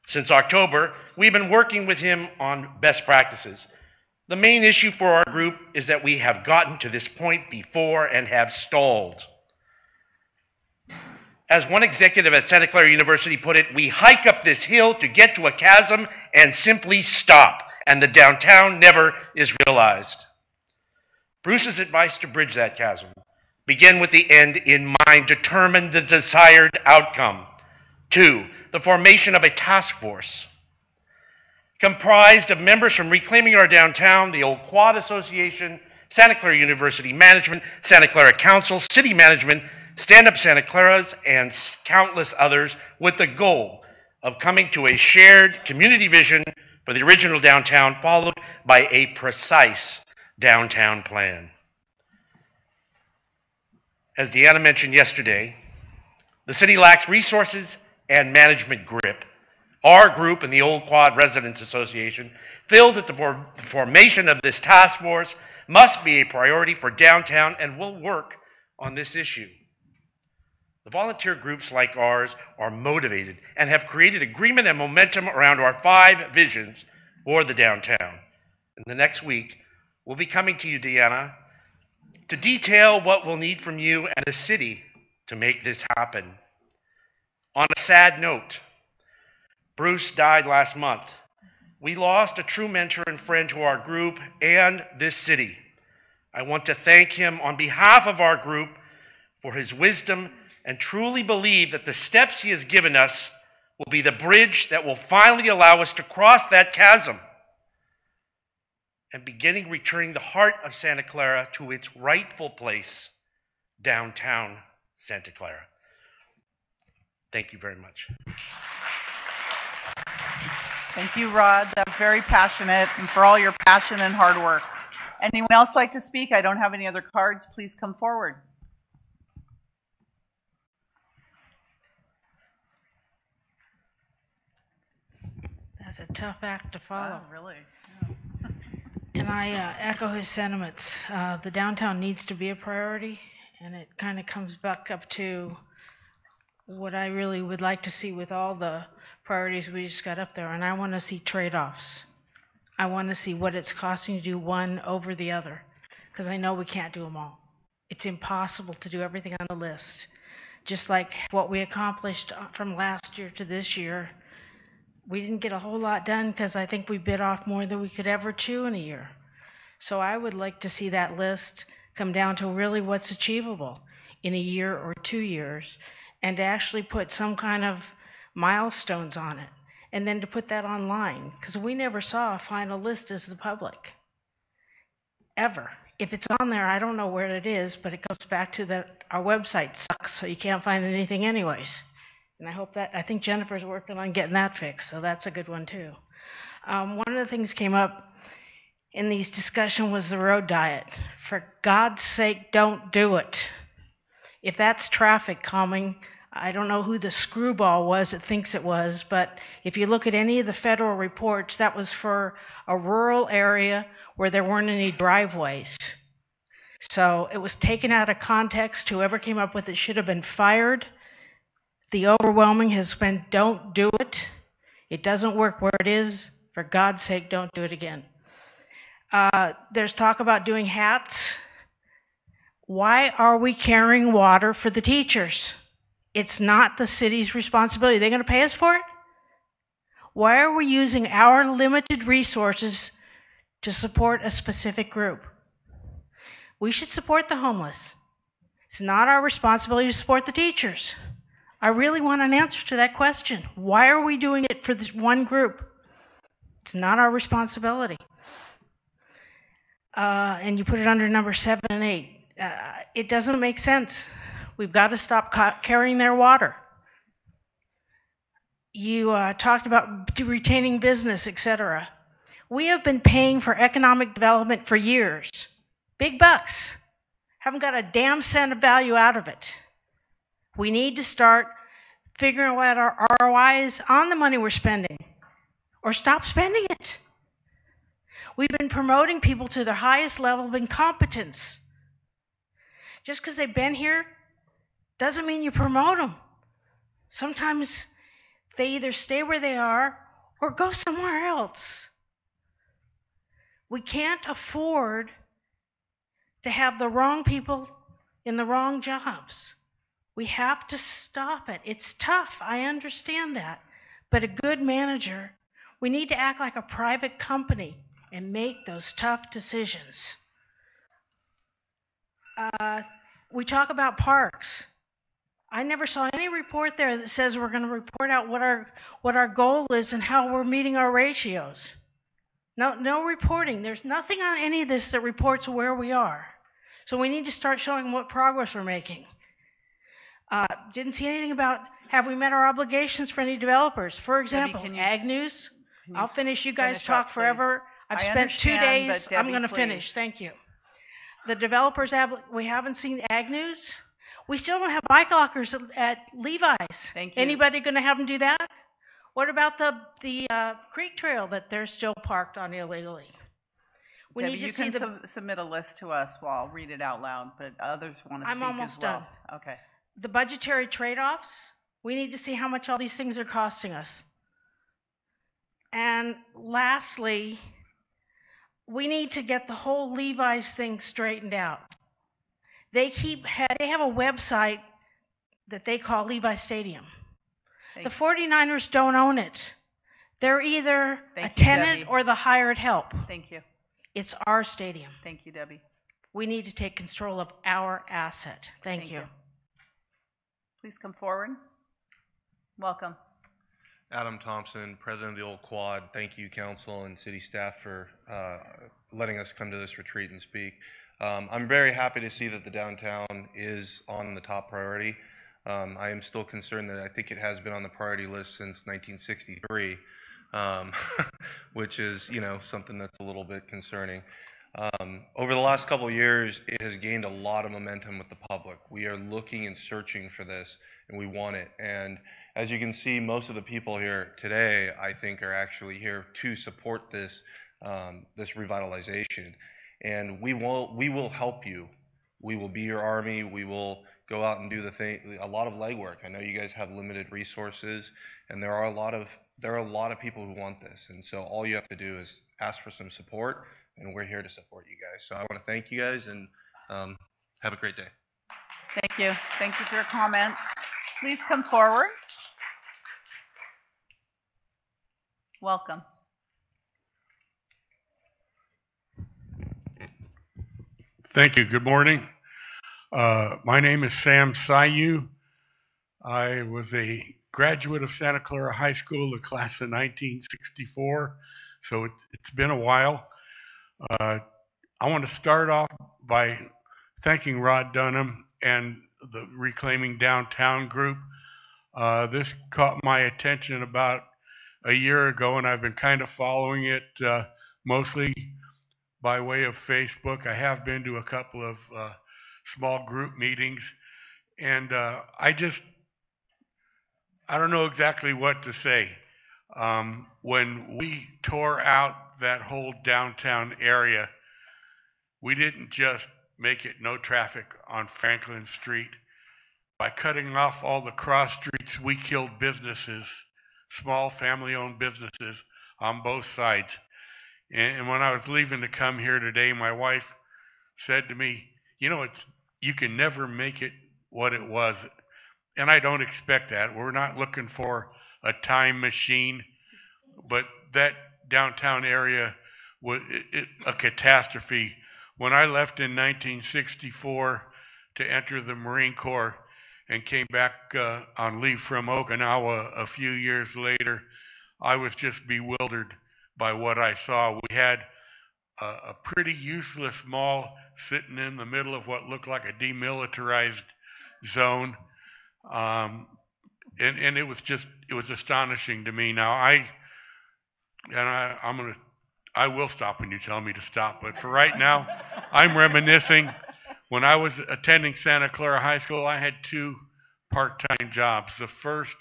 Since October, we've been working with him on best practices. The main issue for our group is that we have gotten to this point before and have stalled. As one executive at Santa Clara University put it, we hike up this hill to get to a chasm and simply stop, and the downtown never is realized. Bruce's advice to bridge that chasm: begin with the end in mind, determine the desired outcome. 2, the formation of a task force comprised of members from Reclaiming Our Downtown, the Old Quad Association, Santa Clara University Management, Santa Clara Council, City Management, Stand Up Santa Clara's, and countless others, with the goal of coming to a shared community vision for the original downtown, followed by a precise downtown plan. As Deanna mentioned yesterday, the city lacks resources and management grip. Our group and the Old Quad Residents Association feel that the formation of this task force must be a priority for downtown and will work on this issue. The volunteer groups like ours are motivated and have created agreement and momentum around our 5 visions for the downtown. In the next week, we'll be coming to you, Deanna, to detail what we'll need from you and the city to make this happen. On a sad note, Bruce died last month. We lost a true mentor and friend to our group and this city. I want to thank him on behalf of our group for his wisdom and truly believe that the steps he has given us will be the bridge that will finally allow us to cross that chasm and beginning returning the heart of Santa Clara to its rightful place, downtown Santa Clara. Thank you very much. Thank you, Rod. That was very passionate, and for all your passion and hard work. Anyone else like to speak? I don't have any other cards. Please come forward. That's a tough act to follow. Oh, really? Yeah. And I echo his sentiments. The downtown needs to be a priority, and it kind of comes back up to what I really would like to see with all the priorities we just got up there, and I want to see trade-offs. I want to see what it's costing to do one over the other, because I know we can't do them all. It's impossible to do everything on the list. Just like what we accomplished from last year to this year, we didn't get a whole lot done because I think we bit off more than we could ever chew in a year. So I would like to see that list come down to really what's achievable in a year or 2 years, and to actually put some kind of milestones on it, and then to put that online, because we never saw a final list as the public, ever. If it's on there, I don't know where it is, but it goes back to that our website sucks, so you can't find anything anyways. And I think Jennifer's working on getting that fixed, so that's a good one too. One of the things came up in these discussions was the road diet. For God's sake, don't do it. If that's traffic calming, I don't know who the screwball was that thinks it was, but if you look at any of the federal reports, that was for a rural area where there weren't any driveways. So it was taken out of context. Whoever came up with it should have been fired. The overwhelming has been, don't do it. It doesn't work where it is. For God's sake, don't do it again. There's talk about doing hats. Why are we carrying water for the teachers? It's not the city's responsibility. They're going to pay us for it? Why are we using our limited resources to support a specific group? We should support the homeless. It's not our responsibility to support the teachers. I really want an answer to that question. Why are we doing it for this one group? It's not our responsibility. And you put it under number 7 and 8. It doesn't make sense. We've got to stop carrying their water. You talked about retaining business, etc. We have been paying for economic development for years. Big bucks. Haven't got a damn cent of value out of it. We need to start figuring out what our ROI is on the money we're spending, or stop spending it. We've been promoting people to their highest level of incompetence. Just because they've been here doesn't mean you promote them. Sometimes they either stay where they are or go somewhere else. We can't afford to have the wrong people in the wrong jobs. We have to stop it. It's tough, I understand that. But a good manager, we need to act like a private company and make those tough decisions. We talk about parks. I never saw any report there that says we're going to report out what our goal is and how we're meeting our ratios. No reporting. There's nothing on any of this that reports where we are. So we need to start showing what progress we're making. Didn't see anything about have we met our obligations for any developers. For example, Debbie, Ag News. I'll finish. You guys talk forever. I've spent 2 days. I'm going to finish. Thank you. The developers, we haven't seen Ag News. We still don't have bike lockers at Levi's. Thank you. Anybody going to have them do that? What about the creek trail that they're still parked on illegally? We Debbie, need to you see can submit a list to us while I'll read it out loud, but others want to speak I'm almost as well. done. Okay. The budgetary trade-offs. We need to see how much all these things are costing us. And lastly, we need to get the whole Levi's thing straightened out. They have a website that they call Levi Stadium. The 49ers don't own it. They're either a tenant or the hired help. Thank you. It's our stadium. Thank you, Debbie. We need to take control of our asset. Thank you. Please come forward. Welcome. Adam Thompson, President of the Old Quad. Thank you, Council and City staff, for letting us come to this retreat and speak. I'm very happy to see that the downtown is on the top priority. I am still concerned that I think it has been on the priority list since 1963, which is, something that's a little bit concerning. Over the last couple of years, it has gained a lot of momentum with the public. We are looking and searching for this, and we want it. And as you can see, most of the people here today, I think, are actually here to support this this revitalization. And we will help you. We will be your army. We will go out and do a lot of legwork. I know you guys have limited resources, and there are a lot of people who want this. And so all you have to do is ask for some support, and we're here to support you guys. So I want to thank you guys, and have a great day. Thank you. Thank you for your comments. Please come forward. Welcome. Thank you. Good morning. My name is Sam Sayu. I was a graduate of Santa Clara High School, the class of 1964, so it's been a while. I want to start off by thanking Rod Dunham and the Reclaiming Downtown group. This caught my attention about a year ago, and I've been kind of following it mostly by way of Facebook. I have been to a couple of small group meetings, and I don't know exactly what to say. When we tore out that whole downtown area, we didn't just make it no traffic on Franklin Street. By cutting off all the cross streets, we killed businesses, small family-owned businesses on both sides. And when I was leaving to come here today, my wife said to me, you can never make it what it was. And I don't expect that. We're not looking for a time machine, but that downtown area was a catastrophe. When I left in 1964 to enter the Marine Corps and came back on leave from Okinawa a few years later, I was just bewildered by what I saw. We had a pretty useless mall sitting in the middle of what looked like a demilitarized zone. And it was astonishing to me. Now I'm going to I will stop when you tell me to stop, but for right now, I'm reminiscing. When I was attending Santa Clara High School, I had 2 part-time jobs. The first,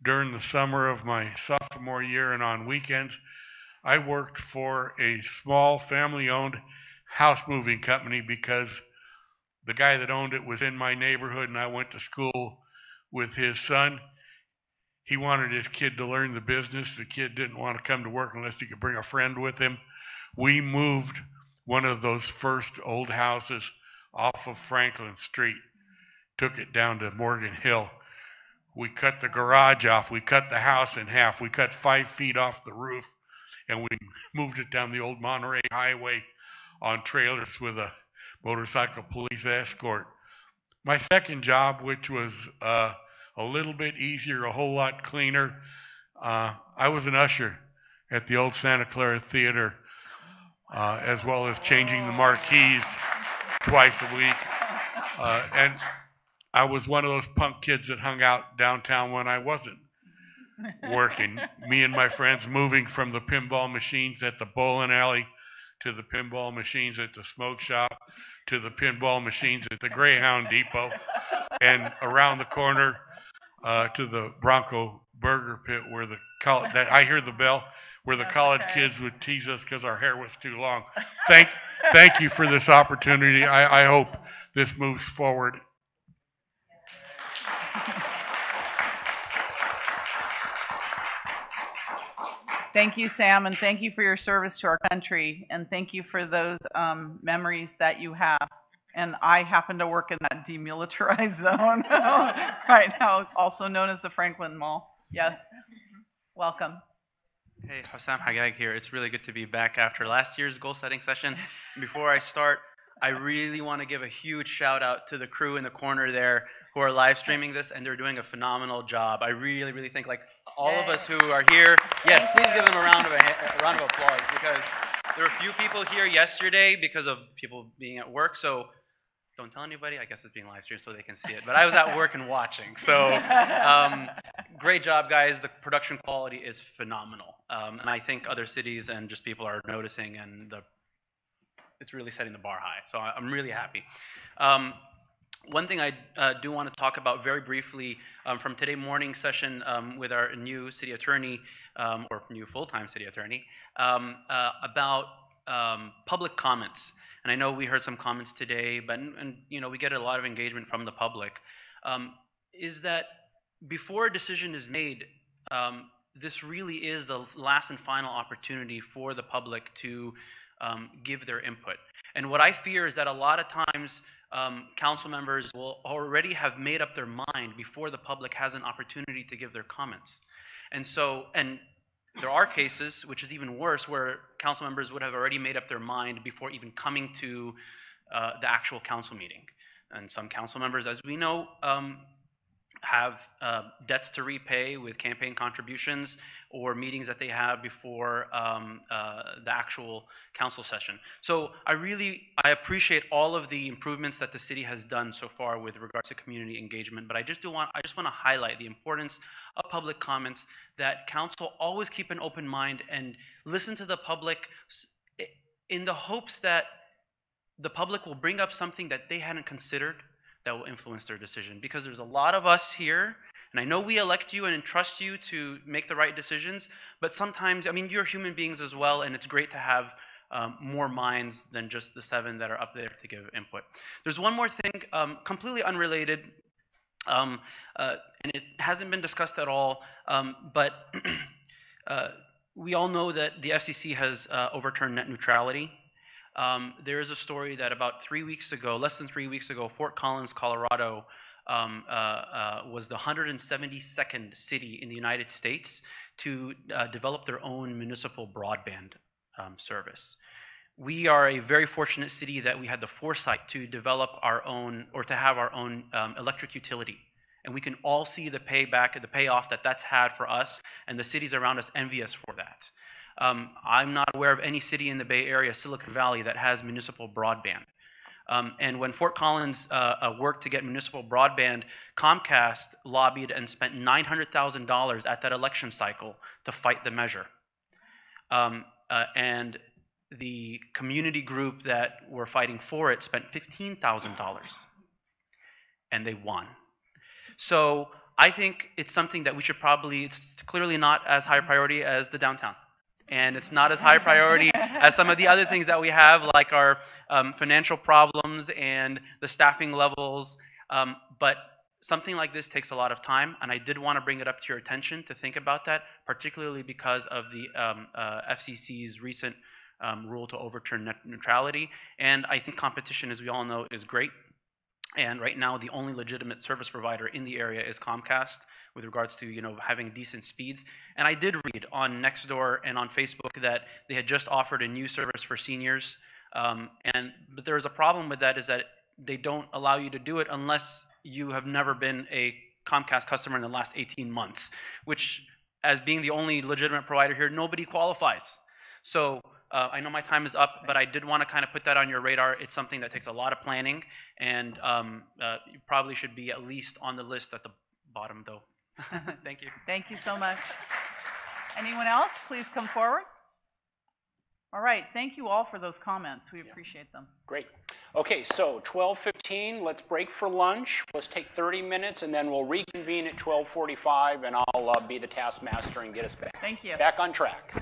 during the summer of my sophomore year and on weekends, I worked for a small family-owned house moving company because the guy that owned it was in my neighborhood and I went to school with his son. He wanted his kid to learn the business. The kid didn't want to come to work unless he could bring a friend with him. We moved one of those first old houses off of Franklin Street, took it down to Morgan Hill. We cut the garage off. We cut the house in half. We cut 5 feet off the roof, and we moved it down the old Monterey Highway on trailers with a motorcycle police escort. My second job, which was a little bit easier, a whole lot cleaner, I was an usher at the old Santa Clara Theater, as well as changing the marquees twice a week. And I was one of those punk kids that hung out downtown when I wasn't working. Me and my friends moving from the pinball machines at the bowling alley to the pinball machines at the smoke shop to the pinball machines at the Greyhound Depot and around the corner to the Bronco Burger Pit where I hear the bell, where the college kids would tease us because our hair was too long. Thank you for this opportunity. I hope this moves forward. Thank you, Sam, and thank you for your service to our country, and thank you for those memories that you have. And I happen to work in that demilitarized zone right now, also known as the Franklin Mall. Yes, welcome. Hey, Hossam Hagag here. It's really good to be back after last year's goal-setting session. Before I start, I really want to give a huge shout-out to the crew in the corner there who are live streaming this, and they're doing a phenomenal job. I really, really think, like, all of us who are here, yes, please give them a round of applause, because there were a few people here yesterday because of people being at work, so don't tell anybody. I guess it's being live streamed so they can see it. But I was at work and watching. So great job, guys. The production quality is phenomenal. And I think other cities and just people are noticing, and it's really setting the bar high. So I'm really happy. One thing I do want to talk about very briefly from today morning's session with our new city attorney, or new full-time city attorney, about public comments. And I know we heard some comments today, but you know, we get a lot of engagement from the public, is that before a decision is made, this really is the last and final opportunity for the public to give their input. And what I fear is that a lot of times council members will already have made up their mind before the public has an opportunity to give their comments. And so, and there are cases, which is even worse, where council members would have already made up their mind before even coming to the actual council meeting. And some council members, as we know, have debts to repay with campaign contributions or meetings that they have before the actual council session. So I appreciate all of the improvements that the city has done so far with regards to community engagement, but I just want to highlight the importance of public comments, that council always keep an open mind and listen to the public in the hopes that the public will bring up something that they hadn't considered that will influence their decision. Because there's a lot of us here, and I know we elect you and entrust you to make the right decisions, but sometimes, I mean, you're human beings as well, and it's great to have more minds than just the 7 that are up there to give input. There's one more thing, completely unrelated, and it hasn't been discussed at all, but we all know that the FCC has overturned net neutrality. There is a story that about 3 weeks ago, less than 3 weeks ago, Fort Collins, Colorado, was the 172nd city in the United States to develop their own municipal broadband service. We are a very fortunate city that we had the foresight to develop our own, or to have our own electric utility. And we can all see the payback, the payoff that that's had for us, and the cities around us envy us for that. I'm not aware of any city in the Bay Area, Silicon Valley, that has municipal broadband. And when Fort Collins worked to get municipal broadband, Comcast lobbied and spent $900,000 at that election cycle to fight the measure. and the community group that were fighting for it spent $15,000, and they won. So I think it's something that we should probably, it's clearly not as high a priority as the downtown. And it's not as high a priority as some of the other things that we have, like our financial problems and the staffing levels. But something like this takes a lot of time, and I did want to bring it up to your attention to think about that, particularly because of the FCC's recent rule to overturn net neutrality. And I think competition, as we all know, is great. And right now, the only legitimate service provider in the area is Comcast, with regards to, you know, having decent speeds. And I did read on Nextdoor and on Facebook that they had just offered a new service for seniors. But there's a problem with that, is that they don't allow you to do it unless you have never been a Comcast customer in the last 18 months, which, as being the only legitimate provider here, nobody qualifies. So I know my time is up, but I did want to kind of put that on your radar. It's something that takes a lot of planning, and you probably should be at least on the list at the bottom, though. Thank you. Thank you so much. Anyone else, please come forward. All right, thank you all for those comments. We appreciate them. Great. Okay, so 12:15, let's break for lunch. Let's take 30 minutes, and then we'll reconvene at 12:45, and I'll be the taskmaster and get us back. Thank you. Back on track.